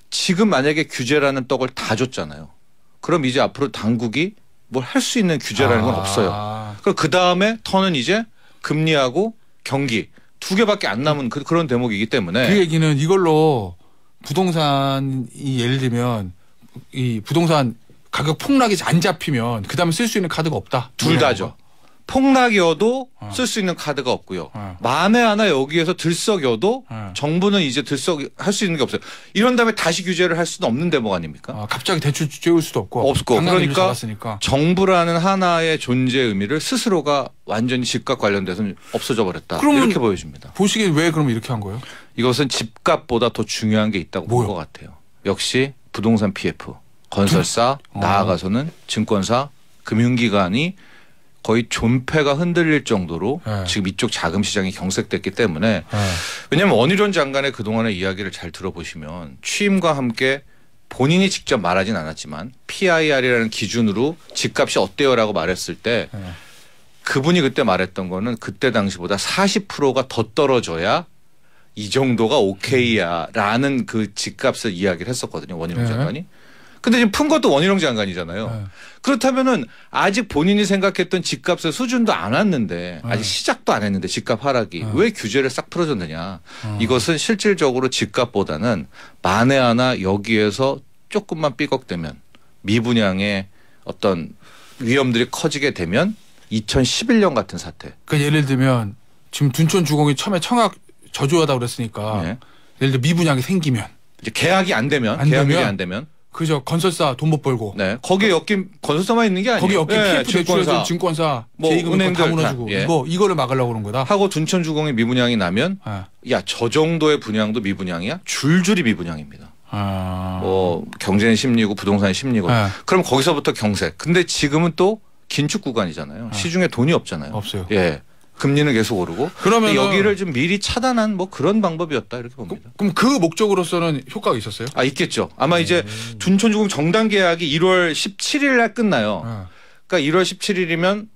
지금 만약에 규제라는 떡을 다 줬잖아요. 그럼 이제 앞으로 당국이 뭘 할 수 있는 규제라는 건 없어요. 그럼 그 다음에 턴은 이제 금리하고 경기 두 개밖에 안 남은 그런 대목이기 때문에 그 얘기는 이걸로 부동산이 예를 들면 이 부동산 가격 폭락이 안 잡히면 그 다음에 쓸 수 있는 카드가 없다. 둘 다죠. 폭락이어도 쓸 수 있는 카드가 없고요. 만에 하나 여기에서 들썩여도 정부는 이제 들썩할 수 있는 게 없어요. 이런 다음에 다시 규제를 할 수는 없는 대목 아닙니까? 갑자기 대출 채울 수도 없고. 없고. 그러니까 정부라는 하나의 존재 의미를 스스로가 완전히 집값 관련돼서는 없어져 버렸다. 이렇게 보여집니다. 보시기엔 왜 그럼 이렇게 한 거예요? 이것은 집값보다 더 중요한 게 있다고 본 것 같아요. 역시 부동산 PF, 건설사, 나아가서는 증권사, 금융기관이 거의 존폐가 흔들릴 정도로 지금 이쪽 자금 시장이 경색됐기 때문에 왜냐하면 원희룡 장관의 그동안의 이야기를 잘 들어보시면 취임과 함께 본인이 직접 말하진 않았지만 PIR이라는 기준으로 집값이 어때요라고 말했을 때 그분이 그때 말했던 거는 그때 당시보다 40%가 더 떨어져야 이 정도가 오케이야라는 그 집값을 이야기를 했었거든요. 원희룡 장관이. 근데 지금 푼 것도 원희룡 장관이잖아요. 그렇다면은 아직 본인이 생각했던 집값의 수준도 안 왔는데 아직 시작도 안 했는데 집값 하락이 왜 규제를 싹 풀어줬느냐. 이것은 실질적으로 집값보다는 만에 하나 여기에서 조금만 삐걱대면 미분양의 어떤 위험들이 커지게 되면 2011년 같은 사태. 그러니까 예를 들면 지금 둔촌주공이 처음에 청약 저조하다고 그랬으니까 예를 들어 미분양이 생기면 이제 계약이 안 되면 계약률이 안 되면 그죠. 건설사 돈 못 벌고. 네. 거기에 엮인 건설사만 있는 게 아니에요. 거기에 엮인 PF 대출해서 증권사, 뭐 제2금융권 다 무너지고 이거를 막으려고 그런 거다. 하고 둔촌주공의 미분양이 나면 야, 저 정도의 분양도 미분양이야? 줄줄이 미분양입니다. 뭐 경제는 심리고 부동산은 심리고. 그럼 거기서부터 경색. 근데 지금은 또 긴축 구간이잖아요. 시중에 돈이 없잖아요. 없어요. 예. 금리는 계속 오르고. 그러면 여기를 좀 미리 차단한 뭐 그런 방법이었다 이렇게 봅니다. 그럼 그 목적으로서는 효과가 있었어요? 있겠죠. 아마 이제 둔촌주공 정당 계약이 1월 17일 날 끝나요. 그러니까 1월 17일이면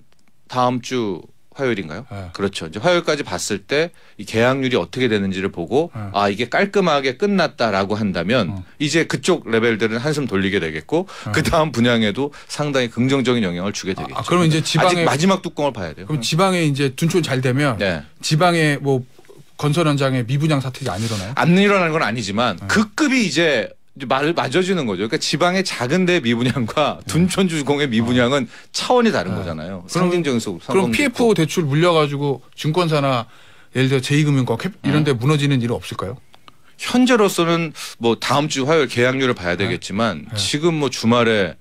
다음 주 화요일인가요? 그렇죠. 이제 화요일까지 봤을 때 이 계약률이 어떻게 되는지를 보고 이게 깔끔하게 끝났다라고 한다면 이제 그쪽 레벨들은 한숨 돌리게 되겠고 그 다음 분양에도 상당히 긍정적인 영향을 주게 되겠죠. 그러면 이제 지방에 아직 마지막 뚜껑을 봐야 돼요. 그럼 지방에 이제 둔촌 잘 되면 지방에 뭐 건설 현장에 미분양 사태가 안 일어나요? 안 일어나는 건 아니지만 그 급이 이제 말을 맞아주는 거죠. 그러니까 지방의 작은 데 미분양과 둔촌주공의 미분양은 차원이 다른 거잖아요. 상징적인 속으로. 그럼 PF 대출 물려가지고 증권사나 예를 들어 제2금융권 이런 데 무너지는 일은 없을까요? 현재로서는 뭐 다음 주 화요일 계약률을 봐야 되겠지만 지금 뭐 주말에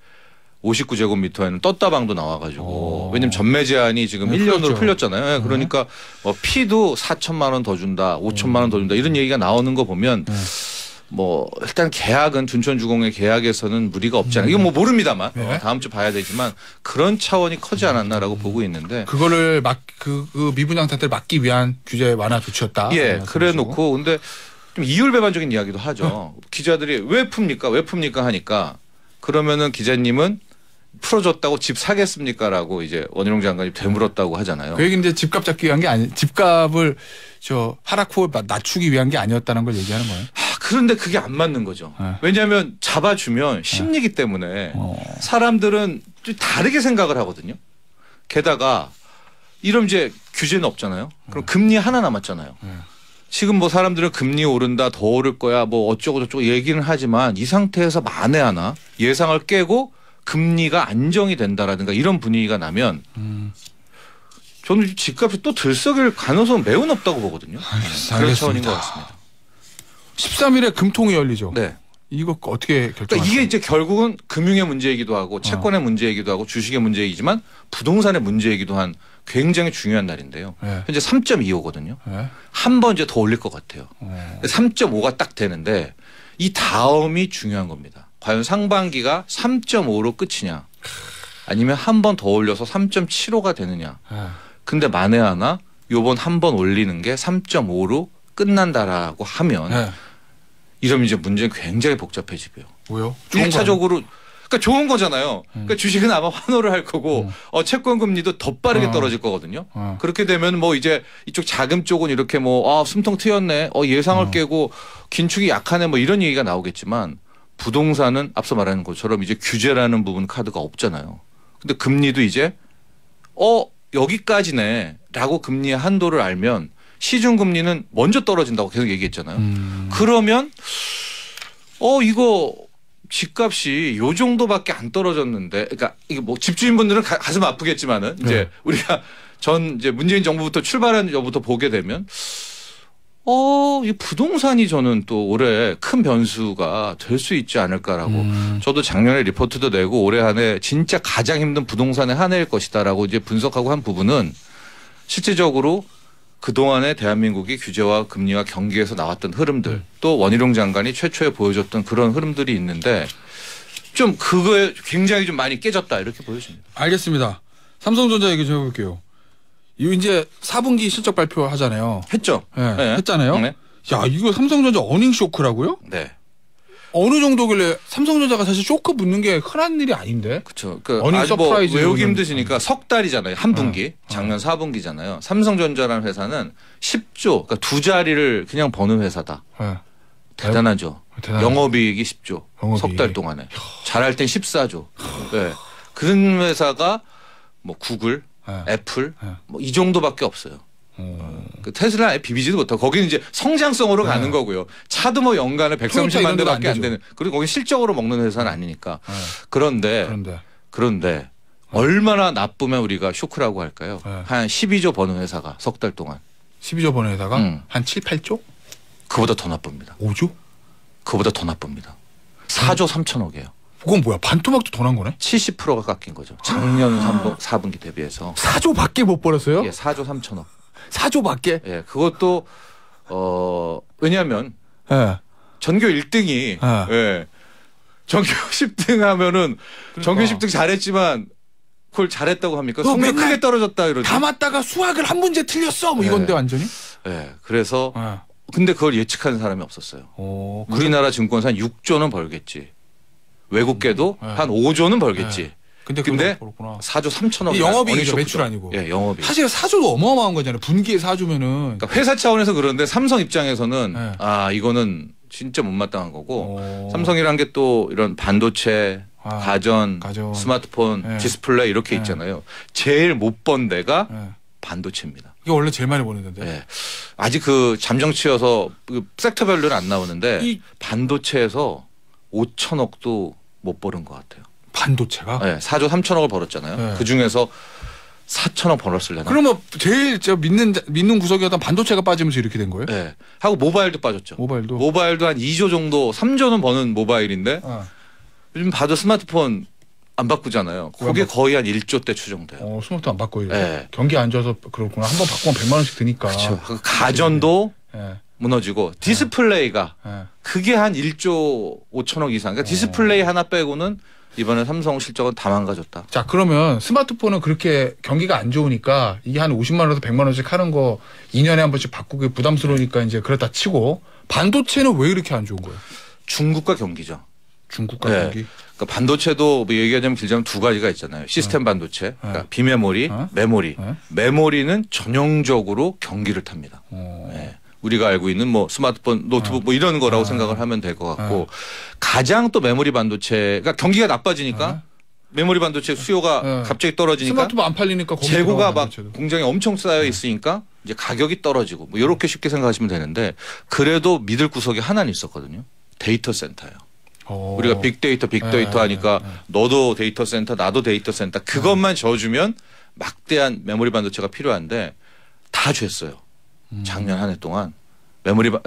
59제곱미터에는 떴다방도 나와가지고 왜냐면 전매 제한이 지금 1년으로 풀렸잖아요. 그러니까 뭐 피도 4천만 원 더 준다, 5천만 원 더 준다 이런 얘기가 나오는 거 보면 뭐 일단 계약은 둔촌주공의 계약에서는 무리가 없지 않아요. 이건 뭐 모릅니다만 다음 주 봐야 되지만 그런 차원이 커지 않았나라고 보고 있는데 그거를 그 미분양 사태를 막기 위한 규제 완화 조치였다. 그래 놓고 근데 좀 이율배반적인 이야기도 하죠. 기자들이 왜 풉니까 하니까 그러면은 기자님은 풀어줬다고 집 사겠습니까라고 이제 원희룡 장관이 되물었다고 하잖아요. 그 얘기는 이제 집값 잡기 위한 게 집값을 하락폭을 낮추기 위한 게 아니었다는 걸 얘기하는 거예요. 그런데 그게 안 맞는 거죠. 왜냐하면 잡아주면 심리기 때문에 사람들은 좀 다르게 생각을 하거든요. 게다가 이러면 이제 규제는 없잖아요. 그럼 금리 하나 남았잖아요. 지금 뭐 사람들은 금리 오른다, 더 오를 거야, 뭐 어쩌고 저쩌고 얘기는 하지만 이 상태에서 만에 하나 예상을 깨고 금리가 안정이 된다라든가 이런 분위기가 나면 저는 집값이 또 들썩일 가능성은 매우 높다고 보거든요. 그런 차원인 것 같습니다. 13일에 금통이 열리죠. 네. 이거 어떻게 결정하세요? 그러니까 이게 이제 결국은 금융의 문제이기도 하고 채권의 문제이기도 하고 주식의 문제이지만 부동산의 문제이기도 한 굉장히 중요한 날인데요. 네. 현재 3.25거든요. 네. 한 번 이제 더 올릴 것 같아요. 3.5가 딱 되는데 이 다음이 중요한 겁니다. 과연 상반기가 3.5로 끝이냐 아니면 한 번 더 올려서 3.75가 되느냐. 근데 만에 하나 요번 한 번 올리는 게 3.5로 끝난다라고 하면 이러면 이제 문제는 굉장히 복잡해지고요. 왜요? 1차적으로 그러니까 좋은 거잖아요. 그러니까 주식은 아마 환호를 할 거고 채권 금리도 더 빠르게 떨어질 거거든요. 그렇게 되면 뭐 이제 이쪽 자금 쪽은 이렇게 뭐 숨통 트였네. 예상을 깨고 긴축이 약하네 뭐 이런 얘기가 나오겠지만 부동산은 앞서 말한 것처럼 이제 규제라는 부분 카드가 없잖아요. 근데 금리도 이제 여기까지네라고 금리의 한도를 알면 시중 금리는 먼저 떨어진다고 계속 얘기했잖아요. 그러면 이거 집값이 요 정도밖에 안 떨어졌는데, 그러니까 이게 뭐 집주인분들은 가슴 아프겠지만은 이제 우리가 이제 문재인 정부부터 출발한 여부터 보게 되면 이 부동산이 저는 또 올해 큰 변수가 될 수 있지 않을까라고. 저도 작년에 리포트도 내고 올해 한 해 진짜 가장 힘든 부동산의 한 해일 것이다라고 이제 분석하고 한 부분은 실질적으로 그동안에 대한민국이 규제와 금리와 경기에서 나왔던 흐름들 또 원희룡 장관이 최초에 보여줬던 그런 흐름들이 있는데 좀 그거에 굉장히 좀 많이 깨졌다 이렇게 보여집니다. 알겠습니다. 삼성전자 얘기 좀 해볼게요. 이제 4분기 실적 발표하잖아요. 했죠. 네. 했잖아요. 네. 야, 이거 삼성전자 어닝 쇼크라고요? 네. 어느 정도길래 삼성전자가 사실 쇼크 붙는 게 흔한 일이 아닌데. 그렇죠. 어닝 서프라이즈 뭐 외우기 힘드시니까 석 달이잖아요. 한 분기. 작년 4분기잖아요. 삼성전자라는 회사는 10조, 그러니까 두 자리를 그냥 버는 회사다. 대단하죠. 영업이익이 10조. 석 달 동안에. 잘할 땐 14조. 네. 그런 회사가 뭐 구글, 애플 뭐 이 정도밖에 없어요. 그 테슬라 비비지도 못하고 거기는 이제 성장성으로 가는 거고요. 차도 뭐 연간에 130만 대밖에 안 되는. 그리고 거기 실적으로 먹는 회사는 아니니까. 그런데 얼마나 나쁘면 우리가 쇼크라고 할까요? 한 12조 버는 회사가 석 달 동안. 12조 버는 회사가 한 7, 8조? 그보다 더 나쁩니다. 5조? 그보다 더 나쁩니다. 4조 3천억이에요. 그건 뭐야? 반토막도 더 난 거네? 70%가 깎인 거죠. 작년 4분기 대비해서. 4조밖에 못 벌었어요? 예, 4조 3천억. 4조밖에? 예, 그것도 왜냐하면 전교 1등이 전교 10등 하면은 전교 10등 잘했지만 그걸 잘했다고 합니까? 성적 크게 떨어졌다 이러죠. 다 맞다가 수학을 한 문제 틀렸어 뭐 이건데 완전히? 예, 그래서 근데 그걸 예측하는 사람이 없었어요. 우리나라 증권사 한 6조는 벌겠지. 외국계도 한 5조는 벌겠지. 근데 4조 3천억. 영업이익이죠. 매출 아니고. 예, 영업이익. 사실 4조도 어마어마한 거잖아요. 분기에 4조면은. 그러니까 회사 차원에서 그러는데 삼성 입장에서는 이거는 진짜 못마땅한 거고 삼성이란 게 또 이런 반도체, 가전, 스마트폰, 디스플레이 이렇게 있잖아요. 제일 못 번 데가 반도체입니다. 이게 원래 제일 많이 버는데. 네. 아직 그 잠정치여서 섹터별로는 안 나오는데 반도체에서 5천억도 못 버는 것 같아요. 반도체가? 네. 4조 3천억을 벌었잖아요. 그 중에서 4천억 벌었을래나? 그러면 제일 믿는 구석이었던 반도체가 빠지면서 이렇게 된 거예요? 네. 하고 모바일도 빠졌죠. 모바일도 한 2조 정도, 3조는 버는 모바일인데 요즘 봐도 스마트폰 안 바꾸잖아요. 그게 거의 한 1조대 추정돼요. 스마트폰 안 바꿔요. 네. 경기 안 좋아서 그렇구나. 한번 바꾸면 100만 원씩 드니까. 그렇죠. 가전도 무너지고 디스플레이가 그게 한 1조 5천억 이상. 그러니까 디스플레이 하나 빼고는 이번에 삼성 실적은 다 망가졌다. 자, 그러면 스마트폰은 그렇게 경기가 안 좋으니까 이게 한 50만 원에서 100만 원씩 하는 거 2년에 한 번씩 바꾸기 부담스러우니까 이제 그렇다 치고 반도체는 왜 이렇게 안 좋은 거예요? 중국과 경기죠. 중국과 경기? 그러니까 반도체도 뭐 얘기하자면 길자면 두 가지가 있잖아요. 시스템 반도체, 그러니까 비메모리, 메모리. 메모리는 전형적으로 경기를 탑니다. 우리가 알고 있는 뭐 스마트폰, 노트북 뭐 이런 거라고 생각을 하면 될 것 같고 가장 또 메모리 반도체가 경기가 나빠지니까 메모리 반도체 수요가 갑자기 떨어지니까 스마트폰 안 팔리니까 재고가 막 공장에 엄청 쌓여 있으니까 이제 가격이 떨어지고 뭐 이렇게 쉽게 생각하시면 되는데 그래도 믿을 구석이 하나는 있었거든요. 데이터 센터예요. 우리가 빅데이터 하니까 너도 데이터 센터 나도 데이터 센터 그것만 줘주면 막대한 메모리 반도체가 필요한데 다 줬어요. 작년 한 해 동안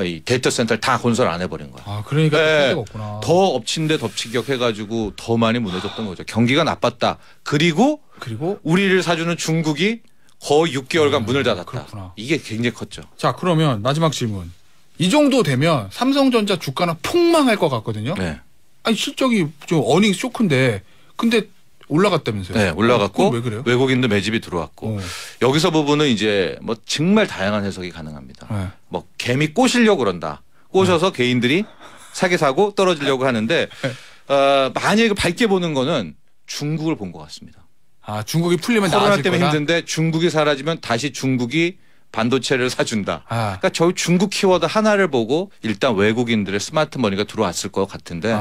이 데이터 센터를 다 건설 안 해버린 거야. 아 그러니까 네. 없구나. 더 엎친 데 덮치격 해가지고 더 많이 무너졌던 거죠. 경기가 나빴다. 그리고 우리를 사주는 중국이 거의 6개월간 문을 닫았다. 그렇구나. 이게 굉장히 컸죠. 자 그러면 마지막 질문. 이 정도 되면 삼성전자 주가는 폭망할 것 같거든요. 네. 아니 실적이 좀 어닝 쇼크인데 근데 올라갔다면서요? 네, 올라갔고 왜 그래요? 외국인도 매집이 들어왔고 여기서 부분은 이제 뭐 정말 다양한 해석이 가능합니다. 뭐 개미 꼬시려고 그런다. 꼬셔서 개인들이 사게 사고 떨어지려고 하는데 만약에 밝게 보는 거는 중국을 본 것 같습니다. 아 중국이 풀리면 코로나 나아질 때문에 거다? 힘든데 중국이 사라지면 다시 중국이 반도체를 사준다. 그러니까 저희 중국 키워드 하나를 보고 일단 외국인들의 스마트 머니가 들어왔을 것 같은데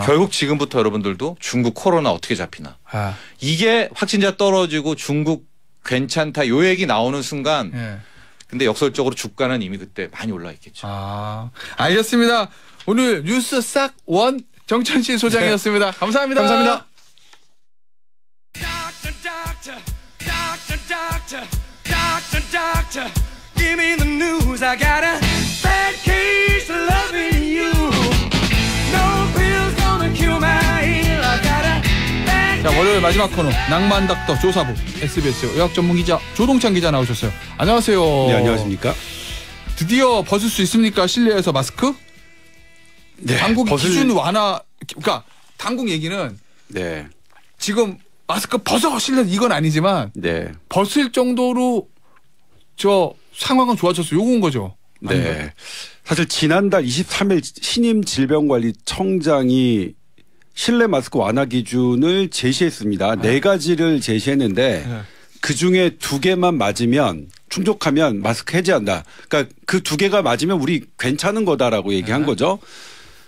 결국 지금부터 여러분들도 중국 코로나 어떻게 잡히나. 이게 확진자 떨어지고 중국 괜찮다 요 얘기 나오는 순간 근데 역설적으로 주가는 이미 그때 많이 올라 있겠죠. 알겠습니다. 오늘 뉴스 싹 원 정천식 소장이었습니다. 감사합니다. 감사합니다. Doctor, give me the news. I got a bad case of loving you. No pills gonna cure my ill. I got a bad. 자 월요일 마지막 코너 낭만 닥터 조사부 SBS 의학 전문 기자 조동찬 기자 나오셨어요. 안녕하세요. 네 안녕하십니까. 드디어 벗을 수 있습니까 실내에서 마스크? 네. 당국 기준 완화. 그러니까 당국 얘기는 지금 마스크 벗어 실내 이건 아니지만 벗을 정도로 저 상황은 좋아졌어. 요건 거죠. 네. 사실 지난달 23일 신임 질병관리청장이 실내 마스크 완화 기준을 제시했습니다. 네 가지를 제시했는데 그중에 2개만 맞으면 충족하면 마스크 해제한다. 그러니까 그 2개가 맞으면 우리 괜찮은 거다라고 얘기한 거죠.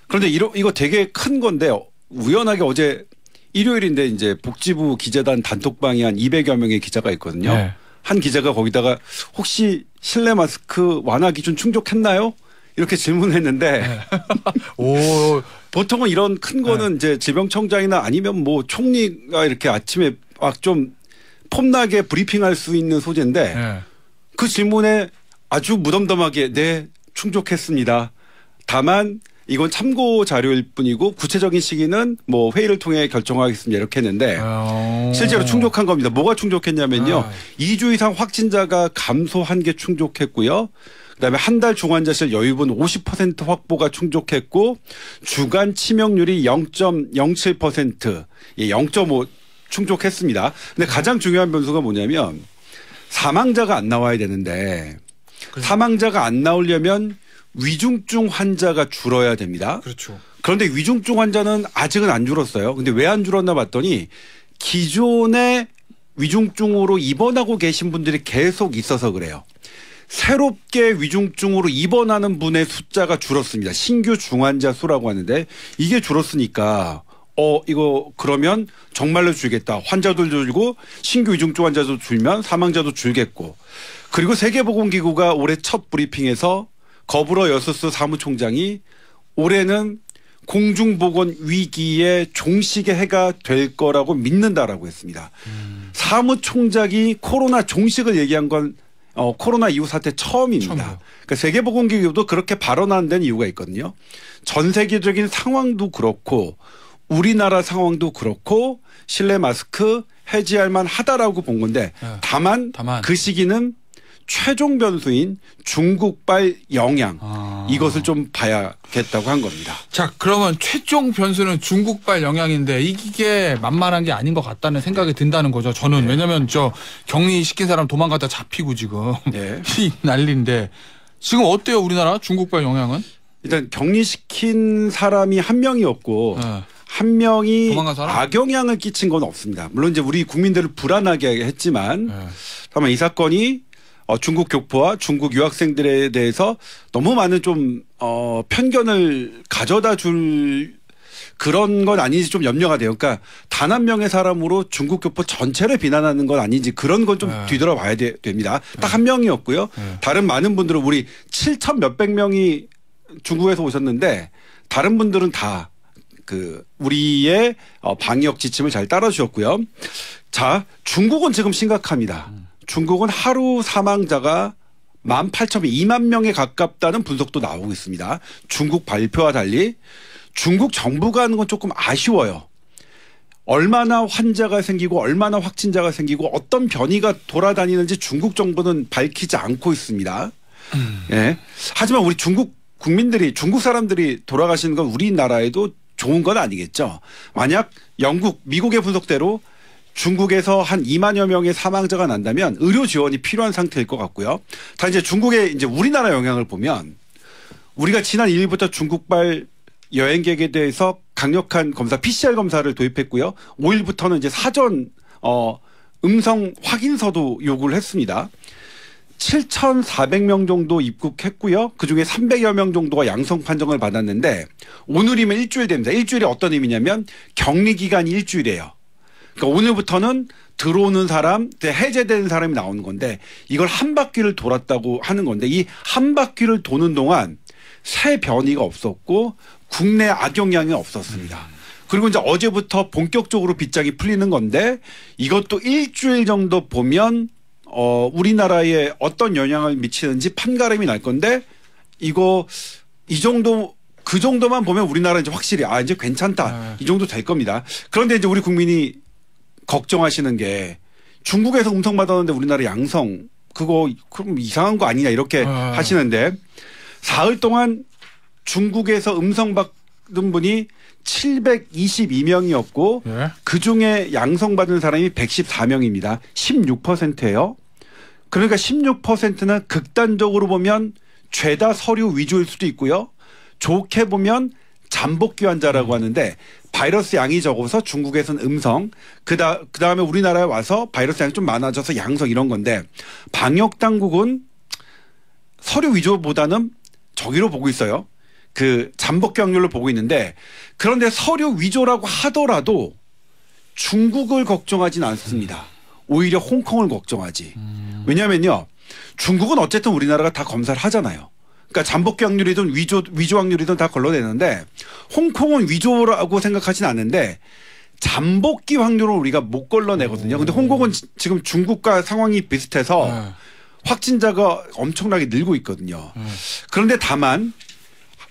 그런데 이거 되게 큰 건데 우연하게 어제 일요일인데 이제 복지부 기자단 단톡방에 한 200여 명의 기자가 있거든요. 한 기자가 거기다가 혹시 실내 마스크 완화 기준 충족했나요? 이렇게 질문했는데 보통은 이런 큰 거는 이제 질병청장이나 아니면 뭐 총리가 이렇게 아침에 막 좀 폼나게 브리핑할 수 있는 소재인데 그 질문에 아주 무덤덤하게 네 충족했습니다. 다만 이건 참고 자료일 뿐이고 구체적인 시기는 뭐 회의를 통해 결정하겠습니다. 이렇게 했는데 실제로 충족한 겁니다. 뭐가 충족했냐면요. 2주 이상 확진자가 감소한 게 충족했고요. 그다음에 한 달 중환자실 여유분 50% 확보가 충족했고 주간 치명률이 0.07% 0.5 충족했습니다. 근데 가장 중요한 변수가 뭐냐면 사망자가 안 나와야 되는데 사망자가 안 나오려면 위중증 환자가 줄어야 됩니다. 그렇죠. 그런데 위중증 환자는 아직은 안 줄었어요. 근데 왜 안 줄었나 봤더니 기존에 위중증으로 입원하고 계신 분들이 계속 있어서 그래요. 새롭게 위중증으로 입원하는 분의 숫자가 줄었습니다. 신규 중환자 수라고 하는데 이게 줄었으니까 이거 그러면 정말로 줄겠다. 환자도 줄고 신규 위중증 환자도 줄면 사망자도 줄겠고. 그리고 세계보건기구가 올해 첫 브리핑에서 거불어 여수스 사무총장이 올해는 공중보건 위기의 종식의 해가 될 거라고 믿는다라고 했습니다. 사무총장이 코로나 종식을 얘기한 건 코로나 이후 사태 처음입니다. 그러니까 세계보건기구도 그렇게 발언하는 데는 이유가 있거든요. 전 세계적인 상황도 그렇고 우리나라 상황도 그렇고 실내 마스크 해지할 만하다라고 본 건데 다만 그 시기는 최종 변수인 중국발 영향 이것을 좀 봐야겠다고 한 겁니다. 자 그러면 최종 변수는 중국발 영향인데 이게 만만한 게 아닌 것 같다는 생각이 든다는 거죠. 저는 왜냐하면 저 격리시킨 사람 도망가다 잡히고 지금 이 난리인데 지금 어때요 우리나라 중국발 영향은? 일단 격리시킨 사람이 한 명이었고 한 명이 악영향을 끼친 건 없습니다. 물론 이제 우리 국민들을 불안하게 했지만 다만 이 사건이 중국 교포와 중국 유학생들에 대해서 너무 많은 좀 편견을 가져다 줄 그런 건 아닌지 좀 염려가 돼요. 그러니까 단 한 명의 사람으로 중국 교포 전체를 비난하는 건 아닌지 그런 건 좀 뒤돌아봐야 됩니다. 딱 한 명이었고요. 다른 많은 분들은 우리 7천 몇백 명이 중국에서 오셨는데 다른 분들은 다 그 우리의 방역 지침을 잘 따라주셨고요. 자, 중국은 지금 심각합니다. 중국은 하루 사망자가 18,000명, 2만 명에 가깝다는 분석도 나오고 있습니다. 중국 발표와 달리 중국 정부가 하는 건 조금 아쉬워요. 얼마나 환자가 생기고 얼마나 확진자가 생기고 어떤 변이가 돌아다니는지 중국 정부는 밝히지 않고 있습니다. 예. 하지만 우리 중국 국민들이 중국 사람들이 돌아가시는 건 우리나라에도 좋은 건 아니겠죠. 만약 영국, 미국의 분석대로 중국에서 한 2만여 명의 사망자가 난다면 의료 지원이 필요한 상태일 것 같고요. 다 이제 중국의 이제 우리나라 영향을 보면 우리가 지난 1일부터 중국발 여행객에 대해서 강력한 검사 PCR 검사를 도입했고요. 5일부터는 이제 사전 음성 확인서도 요구를 했습니다. 7,400명 정도 입국했고요. 그중에 300여 명 정도가 양성 판정을 받았는데 오늘이면 일주일 됩니다. 일주일이 어떤 의미냐면 격리 기간이 일주일이에요. 그러니까 오늘부터는 들어오는 사람, 해제되는 사람이 나오는 건데 이걸 한 바퀴를 돌았다고 하는 건데 이 한 바퀴를 도는 동안 새 변이가 없었고 국내 악영향이 없었습니다. 그리고 이제 어제부터 본격적으로 빗장이 풀리는 건데 이것도 일주일 정도 보면 우리나라에 어떤 영향을 미치는지 판가름이 날 건데 이거 그 정도만 보면 우리나라 이제 확실히 이제 괜찮다 이 정도 될 겁니다. 그런데 이제 우리 국민이 걱정하시는 게 중국에서 음성 받았는데 우리나라 양성 그거 그럼 이상한 거 아니냐 이렇게 하시는데 사흘 동안 중국에서 음성 받은 분이 722명이었고 그중에 양성 받은 사람이 114명입니다. 16%예요. 그러니까 16%는 극단적으로 보면 죄다 서류 위주일 수도 있고요. 좋게 보면 잠복기 환자라고 하는데 바이러스 양이 적어서 중국에서는 음성 그다음에 우리나라에 와서 바이러스 양이 좀 많아져서 양성 이런 건데 방역 당국은 서류 위주보다는 저기로 보고 있어요. 그 잠복기 확률로 보고 있는데 그런데 서류 위조라고 하더라도 중국을 걱정하진 않습니다. 오히려 홍콩을 걱정하지. 왜냐면요. 중국은 어쨌든 우리나라가 다 검사를 하잖아요. 그러니까 잠복기 확률이든 위조 확률이든 다 걸러내는데 홍콩은 위조라고 생각하진 않는데 잠복기 확률을 우리가 못 걸러내거든요. 근데 홍콩은 지금 중국과 상황이 비슷해서 확진자가 엄청나게 늘고 있거든요. 그런데 다만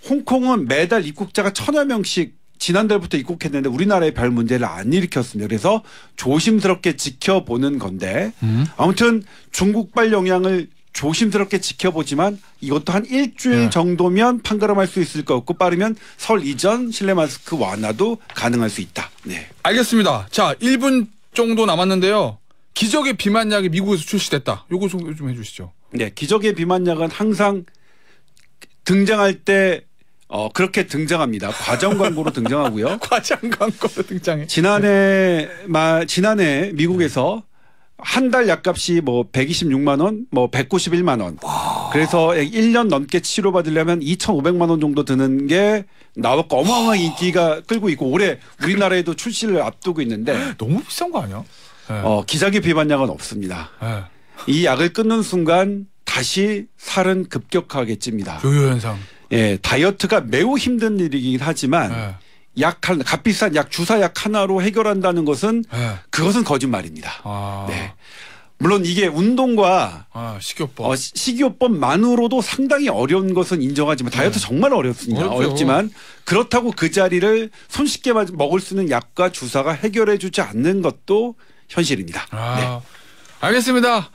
홍콩은 매달 입국자가 1,000여 명씩 지난달부터 입국했는데 우리나라에 별 문제를 안 일으켰습니다. 그래서 조심스럽게 지켜보는 건데 아무튼 중국발 영향을 조심스럽게 지켜보지만 이것도 한 일주일 정도면 판가름할 수 있을 것 같고 빠르면 설 이전 실내 마스크 완화도 가능할 수 있다. 네. 알겠습니다. 자, 1분 정도 남았는데요. 기적의 비만약이 미국에서 출시됐다. 요거 좀 해주시죠. 네, 기적의 비만약은 항상 등장할 때 그렇게 등장합니다. 과정 광고로 등장하고요. 과정 광고로 등장해. 지난해 미국에서 한 달 약값이 뭐 126만 원, 뭐 191만 원. 그래서 1년 넘게 치료받으려면 2,500만 원 정도 드는 게 나왔고 어마어마한 인기가 끌고 있고 올해 우리나라에도 출시를 앞두고 있는데 너무 비싼 거 아니야? 기적의 비만약은 없습니다. 이 약을 끊는 순간 다시 살은 급격하게 찝니다. 요요 현상. 예, 다이어트가 매우 힘든 일이긴 하지만 값비싼 약 주사약 하나로 해결한다는 것은 그것은 거짓말입니다. 네. 물론 이게 운동과 식이요법만으로도 상당히 어려운 것은 인정하지만 다이어트 정말 어렵습니다. 어렵지만 그렇다고 그 자리를 손쉽게 먹을 수 있는 약과 주사가 해결해 주지 않는 것도 현실입니다. 네. 알겠습니다.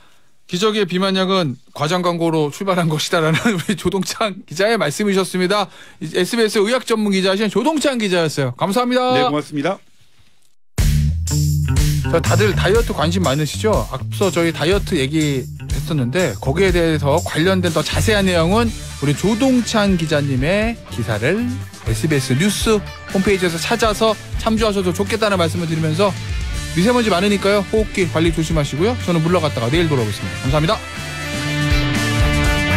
기적의 비만약은 과장 광고로 출발한 것이다라는 우리 조동찬 기자의 말씀이셨습니다. SBS 의학 전문 기자이신 조동찬 기자였어요. 감사합니다. 네, 고맙습니다. 다들 다이어트 관심 많으시죠? 앞서 저희 다이어트 얘기했었는데 거기에 대해서 관련된 더 자세한 내용은 우리 조동찬 기자님의 기사를 SBS 뉴스 홈페이지에서 찾아서 참조하셔도 좋겠다는 말씀을 드리면서 미세먼지 많으니까요. 호흡기 관리 조심하시고요. 저는 물러갔다가 내일 돌아오겠습니다. 감사합니다.